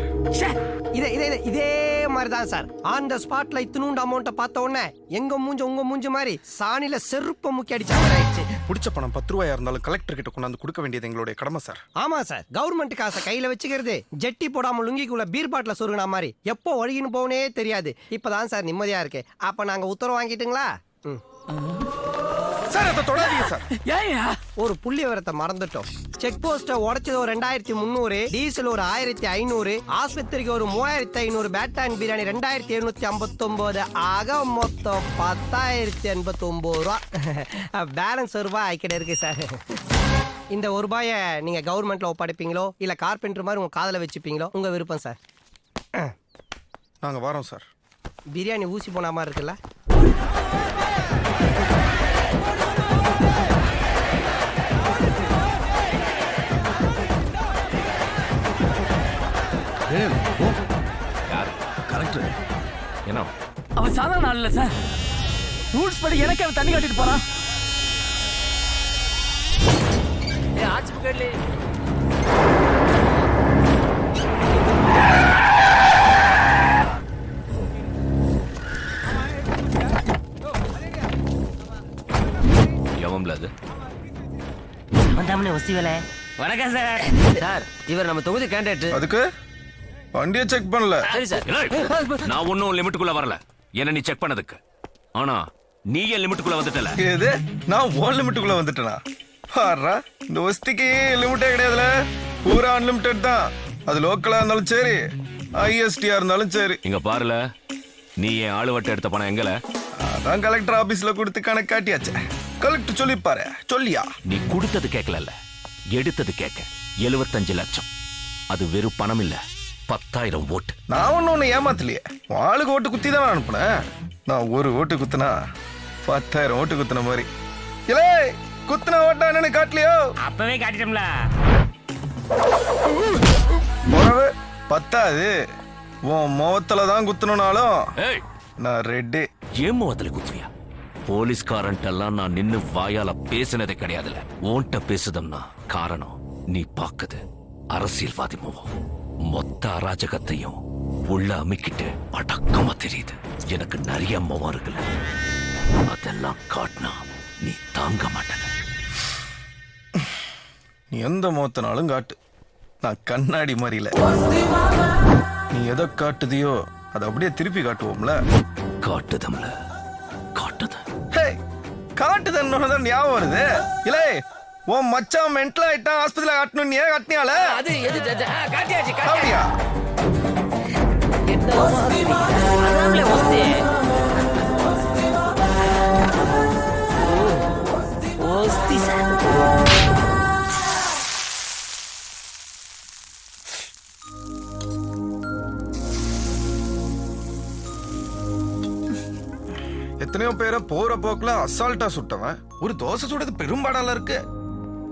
இதே மாதிரி தான் சார், ஆன் த ஸ்பாட்ல இத்தினூண்டு அமௌண்ட்டை பார்த்த உடனே எங்க மூஞ்ச உங்க மூஞ்ச மாதிரி சாணியில செருப்ப முக்கி அடிச்ச மாதிரி ஆயிடுச்சு. பிடிச்ச பணம் 10 ரூபாயா இருந்தாலும் கலெக்டர் கிட்ட கொண்டாந்து கொடுக்க வேண்டியது எங்களுடைய கடமை சார். ஆமா சார், கவர்மெண்ட் காசை கையில வச்சுக்கிறது ஜெட்டி போடாம லுங்கிக்குள்ள பீர் பாட்டில சொருகின மாதிரி எப்போ ஒழுகின்னு போவனே தெரியாது. இப்பதான் சார் நிம்மதியா இருக்கு. அப்ப நாங்க உத்தரவு வாங்கிட்டுங்களா? சார் அதை தொடாதீங்க சார். ஏயா? ஒரு புள்ளி விவரத்தை மறந்துட்டோம். செக் போஸ்ட உடைச்சது ஒரு 2300, டீசல் ஒரு 1500, ஆஸ்பத்திரிக்கு ஒரு 3500, பேட்டான் பிரியாணி 2759, ஆக மொத்தம் 10,089 ரூபா. பேலன்ஸ் ரூபாய் ஆயிக்கிட்ட இருக்கு சார். இந்த ₹1 நீங்க கவர்மெண்ட்ல ஒப்படைப்பீங்களோ இல்ல கார்பெண்டர் மாதிரி உங்க காதல வச்சுப்பீங்களோ உங்க விருப்பம் சார். நாங்க வரோம் சார். பிரியாணி ஊசி போன மாதிரி இருக்குல்ல? கரெக்ட். என்ன அவன் சாதாரண ஆள் இல்ல சார். ரூல்ஸ் படி எனக்கு அவன் தண்ணி காட்டிட்டு போறான். ஆச்சு புகழ்லே. எவன்ல அது? வந்தாமலே ஒஸ்தி வேலை. வணக்கம் சார். சார், இவர் நம்ம தொகுதி கேண்டிடேட். அதுக்கு வண்டியை செக் பண்ணல. சரி சார். நான் ஒன்னும் லிமிட்டுக்குள்ள வரல. என்ன நீ செக் பண்ணதுக்கு. ஆனா நீ ஏன் லிமிட்டுக்குள்ள வந்துட்டல? ஏது நான் ஓன் லிமிட்டுக்குள்ள வந்துட்டேனா? பாரா, இந்த ஒஸ்திக்கு லிமிட்டே கிடையாதுல. பூரா அன்லிமிட்டட் தான். அது லோக்கலா இருந்தாலும் சரி, ஐஎஸ்டியா இருந்தாலும் சரி. இங்க பாருல, நீ என் ஆளு வட்ட எடுத்த பணம் எங்கல? அதான் கலெக்டர் ஆபீஸ்ல கொடுத்து கணக்கு காட்டியாச்சு. கலெக்டர் சொல்லிப்பாரு. சொல்லியா? நீ கொடுத்தது கேட்கல, எடுத்தது கேட்க. 75 லட்சம். அது வெறும் பணம் இல்ல, 10,000 ஓட்டு. நான் ஒண்ணு ஏமாத்தலையே. ஆளுக்கு ஓட்டு குத்தி தான் அனுப்புனேன். நான் ஒரு ஓட்டு குத்துனா 10,000 ஓட்டு குத்துன மாதிரி. இலே, குத்துன ஓட்டா என்னன்னு காட்டலையோ? அப்பவே காட்டிட்டோம்ல. போறவே பத்தாது. உன் முகத்துல தான் குத்தணும்னாலும் ஏய், நான் ரெட்டி. ஏன் முகத்துல குத்துவியா? போலீஸ்காரன்ட்டெல்லாம் நான் நின்னு வாயால பேசினதே கிடையாதுல. ஓன்ட்ட பேசுதம்னா காரணம் நீ பாக்குது அரசியல்வாதி முகம். மொத்த அராஜகத்தையும் உள்ள அமைக்கிட்டு அடக்கமா தெரியுது. எனக்கு நிறைய முகம் இருக்குல்ல, அதெல்லாம் காட்டினா நீ தாங்க மாட்டல. நீ எந்த முகத்தினாலும் காட்டு, நான் கண்ணாடி மாதிரி இல்ல. நீ எதை காட்டுதியோ அதை அப்படியே திருப்பி காட்டுவோம்ல. காட்டுதம்ல காட்டுது. காட்டுதன்னு தான் ஞாபகம் வருது. இல்லை, உன் மச்சான் மென்டல் ஆயிட்டா ஆஸ்பத்திரியில காட்டணும். நீ காட்டினால அது எது காட்டியாச்சு. அப்படியா? அதான்ல ஒஸ்தி. ஒஸ்தி சார். எத்தனையோ பேரை போற போக்குல அசால்ட்டா சுட்டவன் ஒரு தோசை சுடுறது பெரும்பாடால இருக்கு.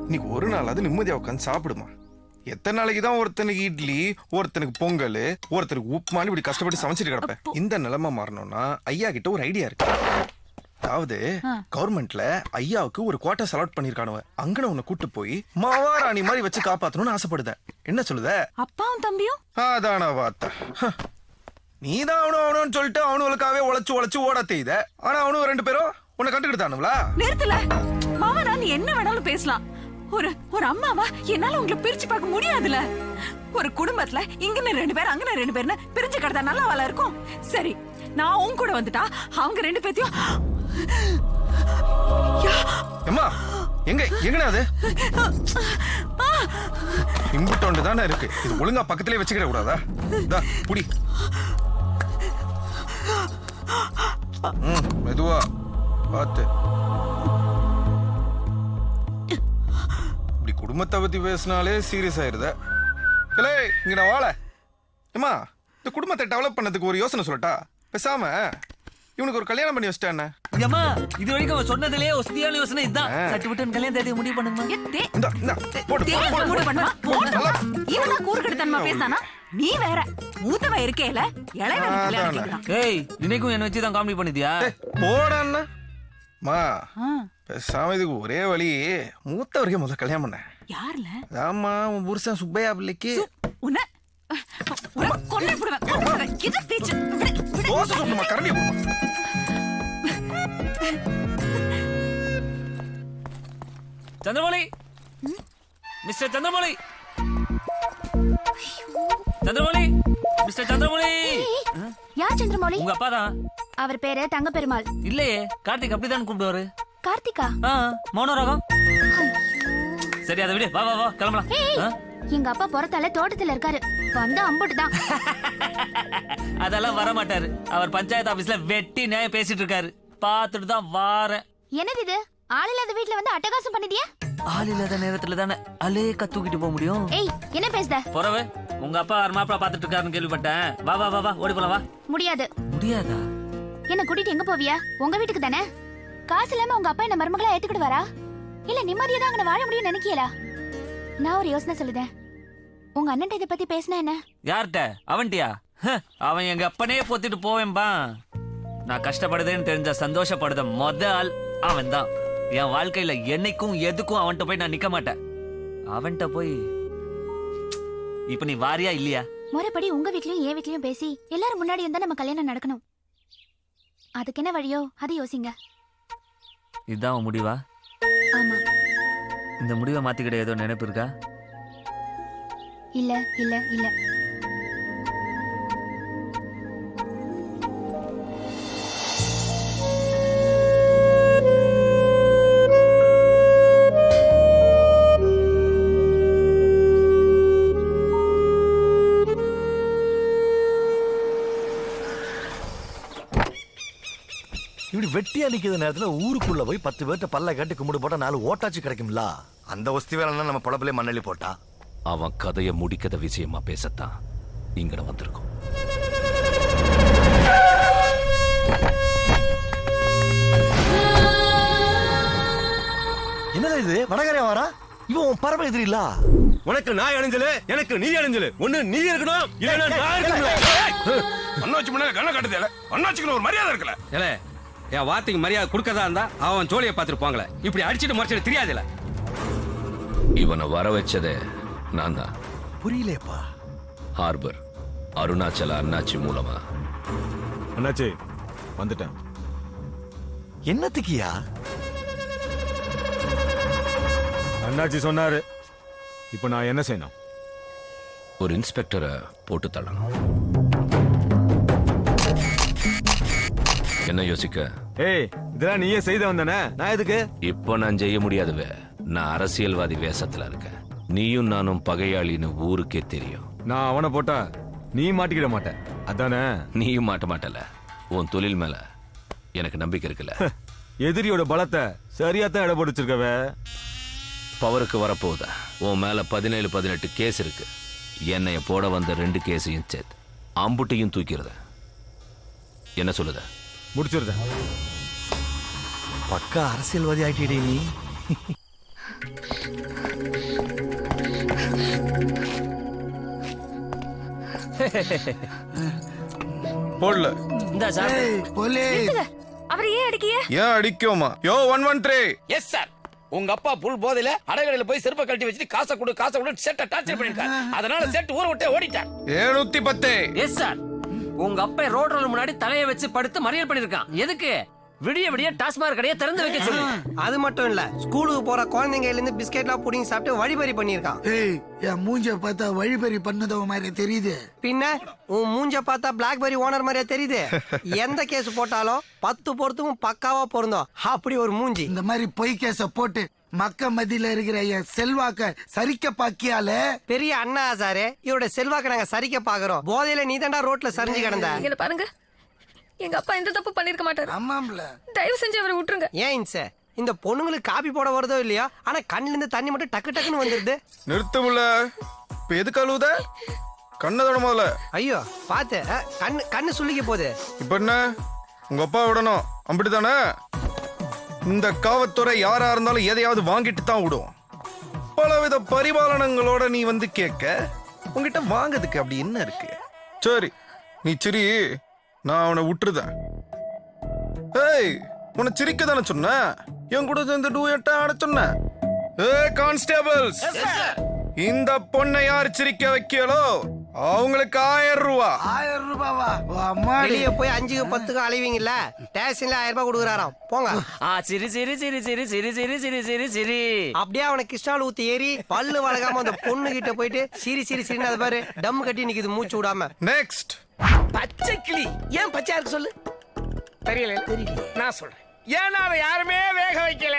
இன்னைக்கு ஒரு நாள் அது நிம்மதியா உட்காந்து சாப்பிடுமா. எத்தனை நாளைக்கு தான் ஒருத்தனுக்கு இட்லி, ஒருத்தனுக்கு பொங்கல், ஒருத்தனுக்கு உப்புமான்னு இப்படி கஷ்டப்பட்டு சமைச்சிட்டு கிடப்பேன். இந்த நிலைமை மாறணும்னா ஐயா கிட்ட ஒரு ஐடியா இருக்கு. அதாவது கவர்மெண்ட்ல ஐயாவுக்கு ஒரு குவார்டர்ஸ் அலாட் பண்ணிருக்கானுவ. அங்கன உன்னை கூட்டு போய் மாவாராணி மாதிரி வச்சு காப்பாத்தணும்னு ஆசைப்படுதேன். என்ன சொல்லுத? அப்பாவும் தம்பியும் அதான வார்த்தை. நீதான் அவனும் சொல்லிட்டு அவனுங்களுக்காகவே உழைச்சு ஓட செய்த. ஆனா அவனு 2 பேரும் உன்னை கண்டுக்கிட்டானுங்களா? நிறுத்தல மாமா, நான் என்ன வேணாலும் பேசலாம். ஒரு அம்மாவா என்னால உங்களை பிரிச்சு பார்க்க முடியாதுல. ஒரு குடும்பத்துல இங்க 2 பேர் அங்க 2 பேர்னு பிரிஞ்சு கிடந்தா நல்லா வாழ இருக்கும். சரி, நான் உன் கூட வந்துட்டா அவங்க 2 பேத்தையும். அம்மா, எங்கண்ணா அது? இம்புட்டோண்டு தானே இருக்கு. இது ஒழுங்கா பக்கத்திலே வச்சுக்கிட கூடாதா? புடி. மெதுவா பார்த்து. குடும்பத்தை பத்தி பேசினாலே சீரியஸ் ஆயிருத. கிளே இங்க நான் வாழ. ஏமா இந்த குடும்பத்தை டெவலப் பண்ணதுக்கு ஒரு யோசனை சொல்லட்டா? பேசாம இவனுக்கு ஒரு கல்யாணம் பண்ணி வச்சிட்டா என்ன? ஏமா இது வரைக்கும் அவன் சொன்னதுலயே ஒஸ்தியான யோசனை இதுதான். சட்டு விட்டு கல்யாணம் தேதி முடிவு பண்ணுங்க. இந்தா, இந்தா, போடு, போடு, போடு. இவன் கூறுகெடுத்தனமா பேசானா நீ வேற மூத்தவ இருக்கேல இளையவன் கல்யாணம் கேக்குறான். ஏய் இன்னைக்கும் என்ன வச்சு தான் காமெடி பண்ணிதியா? போடா அண்ணா. மா பேசாம இதுக்கு ஒரே வழி மூத்த வரைக்கும் முதல்ல கல்யாணம் பண்ண. யார்ல? ஆமா உன் புருஷன் சுப்பையா பிள்ளைக்கு. உன்னை கொல்ல போடுவேன். இது பேச்சு. தோசை சுடுமா கரண்டியை போடுமா. Chandramouli mister Chandramouli Chandramouli mister Chandramouli. யார் சந்திரமௌலி? உங்க அப்பா தான். அவர் பேரு தங்க பெருமாள். இல்லையே கார்த்திக் அப்படிதான் கூப்பிடுவாரு. கார்த்திகா? மௌனராகம். சரி அதை விடு, வா வா வா கிளம்பலாம். எங்க அப்பா பொறத்தால தோட்டத்துல இருக்காரு. வந்த அம்புட்டு தான். அதெல்லாம் வர மாட்டாரு. அவர் பஞ்சாயத்து ஆபீஸ்ல வெட்டி நியாயம் பேசிட்டு இருக்காரு. பாத்துட்டு தான் வாரேன். என்னது இது? ஆள் இல்லாத வீட்ல வந்து அட்டகாசம் பண்ணிட்டியா? ஆள் இல்லாத நேரத்துல தானே அலேக்கா தூக்கிட்டு போக முடியும். ஏய் என்ன பேசுத? போறவே உங்க அப்பா அவர் மாப்பிள பாத்துட்டு இருக்காருன்னு கேள்விப்பட்டேன். வா வா வா வா ஓடி போலாம் வா. முடியாது. முடியாதா? என்ன கூட்டிட்டு எங்க போவியா? உங்க வீட்டுக்கு தானே. காசு இல்லாம உங்க அப்பா என்ன மருமகளா ஏத்துக்கிட்டு வரா? இல்ல நிம்மதியா தான் அங்க வாழ முடியும்னு நினைக்கல? நான் ஒரு யோசனை சொல்லுதேன். உங்க அண்ணன் இதை பத்தி பேசினா என்ன? யார்கிட்ட? அவன்ட்டியா? அவன் எங்க அப்பனே பொத்திட்டு போவேன்பா. நான் கஷ்டப்படுதேன்னு தெரிஞ்ச சந்தோஷப்படுத ஆள் அவன் தான். என் வாழ்க்கையில என்னைக்கும் எதுக்கும் அவன்கிட்ட போய் நான் நிக்க மாட்டேன். அவன்கிட்ட போய் இப்ப நீ வாரியா இல்லையா? முறைப்படி உங்க வீட்லயும் என் வீட்லயும் பேசி எல்லாரும் முன்னாடி இருந்தா நம்ம கல்யாணம் நடக்கணும். அதுக்கு என்ன வழியோ அதை யோசிங்க. இதுதான் உன் முடிவா? ஆமா. இந்த முடிவை மாத்திக்கிட்ட ஏதோ நினைப்பு இருக்கா? இல்ல இல்ல இல்ல. இப்படி வெட்டியா நிக்கிற நேரத்துல ஊருக்குள்ள போய் 10 பேர்ட்ட பல்ல கேட்டு கும்பிடு போட்டா 4 ஓட்டாச்சு கிடைக்கும்ல. அந்த ஒஸ்தி வேலைன்னா நம்ம படப்பிலே மண்ணெளி போட்டா. அவன் கதையை முடிக்காத விஷயமா பேசத்தான் இங்கட வந்திருக்கோம். என்னடா இது வடகரையா வரா? இவன் உன் பரம எதிரில. உனக்கு நான் அணிஞ்சல, எனக்கு நீ அணிஞ்சல. ஒண்ணு நீ இருக்கணும், இல்லனா நான் இருக்கணும். அண்ணாச்சி முன்னால கண்ண காட்டுதேல. அண்ணாச்சிக்கு ஒரு மரியாதை இருக்குல. ஏலே என் வார்த்தைக்கு மரியாதை கொடுக்கதா இருந்தா அவன் சோழியை பார்த்துருப்பாங்களே. இப்படி அடிச்சுட்டு மறைச்சிட்டு தெரியாதுல. இவனை வர வச்சதே நான் தான். புரியலையப்பா. ஹார்பர் அருணாச்சல அண்ணாச்சி மூலமா. அண்ணாச்சி வந்துட்டேன். என்னத்துக்கியா? அண்ணாச்சி சொன்னாரு. இப்போ நான் என்ன செய்யணும்? ஒரு இன்ஸ்பெக்டரை போட்டு தள்ளணும். என்ன யோசிக்க? ஏய் இதெல்லாம் நீயே செய்த வந்தானே, நான் எதுக்கு? இப்போ நான் செய்ய முடியாதுவே. நான் அரசியல்வாதி வேஷத்துல இருக்கேன். நீயும் நானும் பகையாளின்னு ஊருக்கே தெரியும். நான் அவனை போட்டா நீ மாட்டிக்கிட மாட்ட, அதானே? நீயும் மாட்ட மாட்டல. உன் தொழில் மேல எனக்கு நம்பிக்கை இருக்குல்ல. எதிரியோட பலத்தை சரியா தான் இட போட்டுச்சிருக்கவே. பவருக்கு வரப்போகுதா? உன் மேல 17-18 கேஸ் இருக்கு. என்னைய போட வந்த 2 கேஸையும் சேர்த்து அம்புட்டையும் தூக்கிறத. என்ன சொல்லுத? முடிச்சிருத. பக்கா அரசியல்வாதி ஆயிட்டே நீ. போடல. இந்த சார் அவர் ஏன் அடிக்கிய? ஏன் அடிக்கோமா? யோ 113. Yes sir. உங்க அப்பா புல் போதையில அடகடையில போய் செருப்பை கழட்டி வச்சுட்டு காசை கொடு செட்டை டார்ச்சர் பண்ணிருக்காரு. அதனால செட் ஊரை விட்டு ஓடிட்டார். 710. Yes sir. உங்க அப்பா ரோட் ரோல் முன்னாடி தலையை வச்சு படுத்து மறியல் பண்ணிருக்கான். எதுக்கு? விடிய விடிய டாஸ்மாக் கடையை திறந்து வைக்க சொல்லி. அது மட்டும் இல்ல, ஸ்கூலுக்கு போற குழந்தைங்கல இருந்து பிஸ்கெட்லாம் புடிங்கி சாப்பிட்டு வழிபறி பண்ணிருக்கான். ஏய் என் மூஞ்ச பார்த்தா வழிபறி பண்ணதவ மாதிரி தெரியுது. பின்ன உன் மூஞ்ச பார்த்தா பிளாக்பெரி ஓனர் மாதிரியா தெரியுது? எந்த கேஸ் போட்டாலும் 10 பொறுத்துக்கும் பக்காவா பொருந்தோம். அப்படி ஒரு மூஞ்சி. இந்த மாதிரி பொய் கேஸ போட்டு மக்க மத்தியில இருக்கிற என் செல்வாக்க சரிக்க பாக்கியால. பெரிய அண்ணா சாரு, இவரோட செல்வாக்க நாங்க சரிக்க பாக்குறோம். போதையில நீ தாண்டா ரோட்ல சரிஞ்சு கிடந்த. பாருங்க, எங்க அப்பா எந்த தப்பு பண்ணிருக்க மாட்டாரு. ஆமாம்ல. தயவு செஞ்சு அவரை விட்டுருங்க. ஏன் இன்ச இந்த பொண்ணுங்களுக்கு காப்பி போட வருதோ இல்லையா, ஆனா கண்ணுல இருந்து தண்ணி மட்டும் டக்கு டக்குன்னு வந்துருது. நிறுத்தமுல்ல. இப்ப எதுக்கு அழுவுத? கண்ணதோட முதல்ல. ஐயோ பாத்து, கண்ணு சுள்ளிக்க போகுது. இப்ப என்ன உங்க அப்பா விடணும் அப்படித்தானே? இந்த காவல்துறை யாரா இருந்தாலும் எதையாவது வாங்கிட்டு தான் விடும். பலவித பரிபாலனங்களோட நீ வந்து கேட்க, உங்ககிட்ட வாங்கிறதுக்கு அப்படி என்ன இருக்கு? சரி நீ சிரி, நான் அவனை விட்டுருதேன். ஏய், உன்னை சிரிக்க தானே சொன்ன, என் கூட இந்த டூயட்டா ஆட சொன்ன. ஏய் கான்ஸ்டேபிள்ஸ், இந்த பொண்ணை யார் சிரிக்க வைக்கலோ அவங்களுக்கு 1000 ரூபா. 1000 ரூபாவா? அம்மா வெளியே போய் 5க்கு 10க்கு அலைவீங்கல்ல, ஸ்டேஷன்ல 1000 ரூபாய் கொடுக்குறாராம். போங்க. சிரி சிரி சிரி சிரி சிரி சிரி சிரி சிரி சிரி. அப்படியே அவனை கிருஷ்ணாவில் ஊத்தி ஏறி பல்லு வளர்க்காம அந்த பொண்ணு கிட்ட போயிட்டு சிரி சிரி சிரின்னு அது பாரு டம் கட்டி நிக்குது மூச்சு விடாம. நெக்ஸ்ட். பச்சை கிளி ஏன் பச்சையா இருக்கு சொல்லு. தெரியல நான் சொல்றேன். ஏன்னா அதை யாருமே வேக வைக்கல.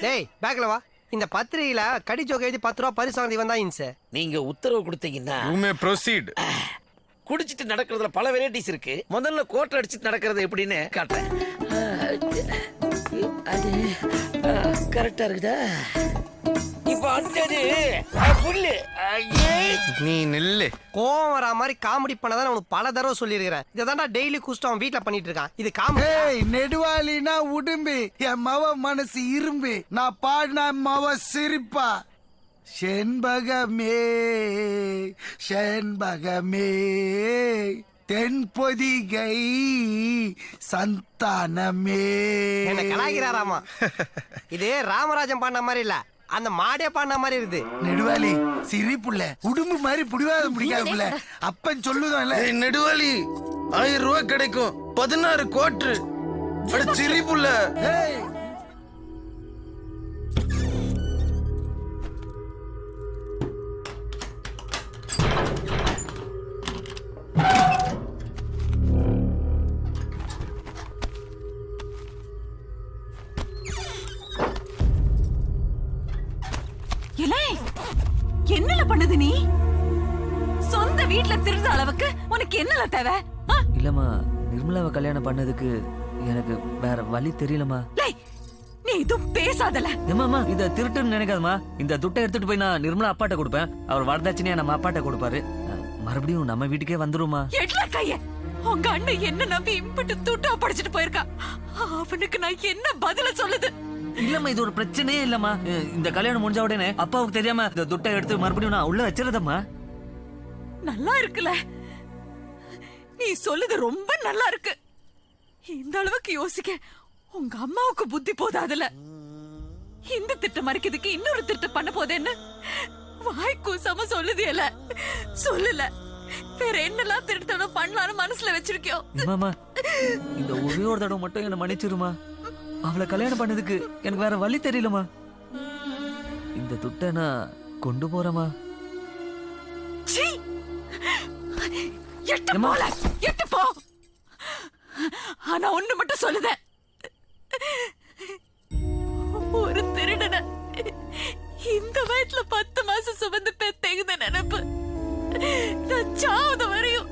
டேய் பேக்ல வா. இந்த பத்திரிகையில கடி ஜோக் எழுதி 10 ரூபா பரிசு வாங்கி வந்தா இன்ஸ். நீங்க உத்தரவு கொடுத்தீங்கன்னா You may proceed. குடிச்சிட்டு நடக்கிறதுல பல வெரைட்டிஸ் இருக்கு. முதல்ல கோட்டை அடிச்சிட்டு நடக்கிறது எப்படின்னு காட்டுறேன். அது கரெக்டா இருக்குதா? இப்ப அடுத்தது புல்லு. நீ நில்லு. கோவம் வரா மாதிரி காமெடி பண்ணதான் உனக்கு பல தடவை சொல்லியிருக்கிறேன். இதான்டா டெய்லி குஸ்ட் அவன் வீட்டுல பண்ணிட்டு இருக்கான். இது காமெடி. ஏய், நெடுவாலினா உடும்பு, என் மவ மனசு இரும்பு. நான் பாடினா மவ சிரிப்பா. செண்பகமே செண்பகமே தென்பொதிகை சந்தானமே. என்ன கலாய்கிறாராமா? இது ராமராஜன் பாடின மாதிரி இல்ல, அந்த மாடே பாடின மாதிரி இருக்குது. நெடுவாலி சிரிப்புள்ள உடும்பு மாதிரி புடிவாதம் பிடிக்காதுல. அப்பன் சொல்லுதான். ஏய் நெடுவாலி, 1000 ரூபா கிடைக்கும், 16 கோட்டு. அட சிரிப்புள்ள. ஏய், என்னல பண்ணுது நீ? சொந்த வீட்ல திருடுற அளவுக்கு உனக்கு என்னல தேவை? இல்லம்மா, நிர்மலாவை கல்யாணம் பண்ணதுக்கு எனக்கு வேற வழி தெரியலம்மா. நீ இதுவும் பேசாதல. ஏமாமா, இத திருட்டுன்னு நினைக்காதம்மா. இந்த துட்டை எடுத்துட்டு போய் நான் நிர்மலா அப்பாட்ட கொடுப்பேன். அவர் வரதட்சணையா நம்ம அப்பாட்ட கொடுப்பாரு. மறுபடியும் நம்ம வீட்டுக்கே வந்துருமா? எட்ல கைய. உங்க அண்ணன் என்ன நம்பி இம்பிட்டு துட்டா படிச்சிட்டு போயிருக்கா. அவனுக்கு நான் என்ன பதில சொல்லுது? இல்லம்மா, இது ஒரு பிரச்சனையே இல்லம்மா. இந்த கல்யாணம் முடிஞ்ச உடனே அப்பாவுக்கு தெரியாம இந்த துட்டை எடுத்து மறுபடியும் நான் உள்ள வச்சிருந்தம்மா. நல்லா இருக்குல்ல? நீ சொல்லுது ரொம்ப நல்லா இருக்கு. இந்த அளவுக்கு யோசிக்க உங்க அம்மாவுக்கு புத்தி போதாதுல. இந்த திட்டம் மறைக்கிறதுக்கு இன்னொரு திட்டம் பண்ண போதேன்னு வாய்க்கூசாம சொல்லுது. இல்ல சொல்லல, வேற என்னெல்லாம் திருத்தணும் பண்ணலாம்னு மனசுல வச்சிருக்கியோ. மாமா, இந்த ஒரே ஒரு தடவை மட்டும் என்ன மன்னிச்சிருமா. அவளை கல்யாணம் பண்ணதுக்கு எனக்கு வேற வழி தெரியலமா. இந்த துட்டை நான் கொண்டு போறேமா. எட்டு போ. ஆனா ஒண்ணு மட்டும் சொல்லுதேன், ஒரு திருடன இந்த வயசுல 10 மாசம் சுமந்து பெத்தேங்குத நினைப்பு நான் சாவது வரையும்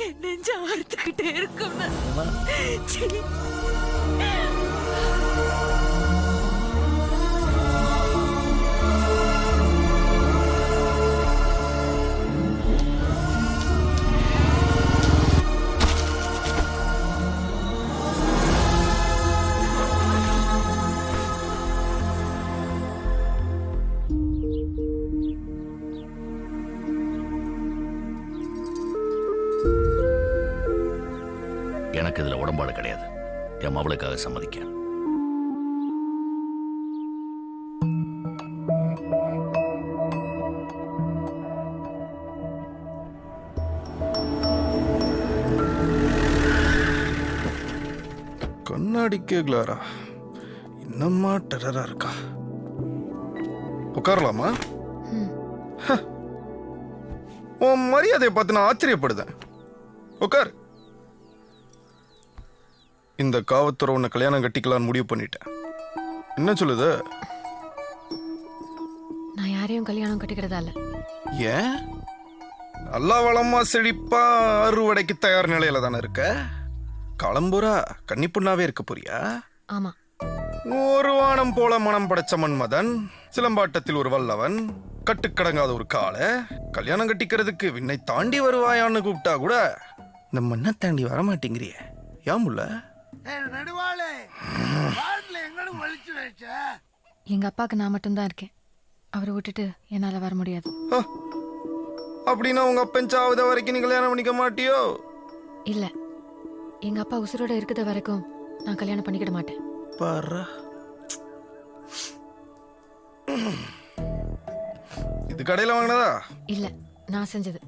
என் நெஞ்ச அறுத்துக்கிட்டே இருக்கும். எனக்கு இதுல உடன்பாடு கிடையாது. என் மவளுக்காக சம்மதிக்க. கண்ணாடி கேக்லாரா, இன்னமா டெரரா இருக்கா. உட்காரலாமா? உன் மரியாதையை பார்த்து நான் ஆச்சரியப்படுதேன். உட்கார். இந்த காவல்துறை உன்னை கல்யாணம் கட்டிக்கலான்னு முடிவு பண்ணிட்டேன். என்ன சொல்லுது? நான் யாரையும் கல்யாணம் கட்டிக்கிறதா இல்ல. ஏன்? நல்லா வளமா செழிப்பா அறுவடைக்கு தயார் நிலையில தானே இருக்க. களம்புரா கன்னிப்புண்ணாவே இருக்க போறியா? ஆமா. ஒரு வானம் போல மனம் படைச்ச மன்மதன், சிலம்பாட்டத்தில் ஒரு வல்லவன், கட்டுக்கடங்காத ஒரு காலை, கல்யாணம் கட்டிக்கிறதுக்கு விண்ணை தாண்டி வருவாயான்னு கூப்பிட்டா கூட இந்த மண்ணை தாண்டி வரமாட்டேங்கிறிய. ஏமுல்ல நடுவாளே எங்கன்னு வலிச்சு வச்ச. எங்க அப்பாக்கு நான் மட்டும்தான் இருக்கேன். அவரை விட்டுட்டு என்னால வர முடியாது. அப்படின்னா உங்க அப்பன் சாவத வரைக்கும் நீ கல்யாணம் பண்ணிக்க மாட்டியோ? இல்ல, எங்க அப்பா உசுரோட இருக்கிற வரைக்கும் நான் கல்யாணம் பண்ணிக்கிட மாட்டேன். பாரு, இது கடையில வாங்கினதா? இல்ல, நான் செஞ்சது.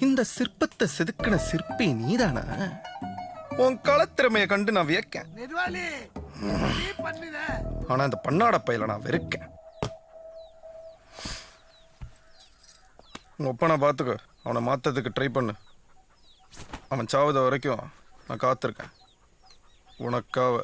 இந்த சிற்பத்தை செதுக்கின சிற்பி நீதானா? உன் களத்திறமைய கண்டு நான் வியக்கேன். ஆனா இந்த பண்ணாட பையில நான் வெறுக்கேன். உங்க ஒப்பனை பார்த்துக்க, அவனை மாத்ததுக்கு ட்ரை பண்ணு. அவன் சாவத வரைக்கும் நான் காத்திருக்கேன் உனக்காக.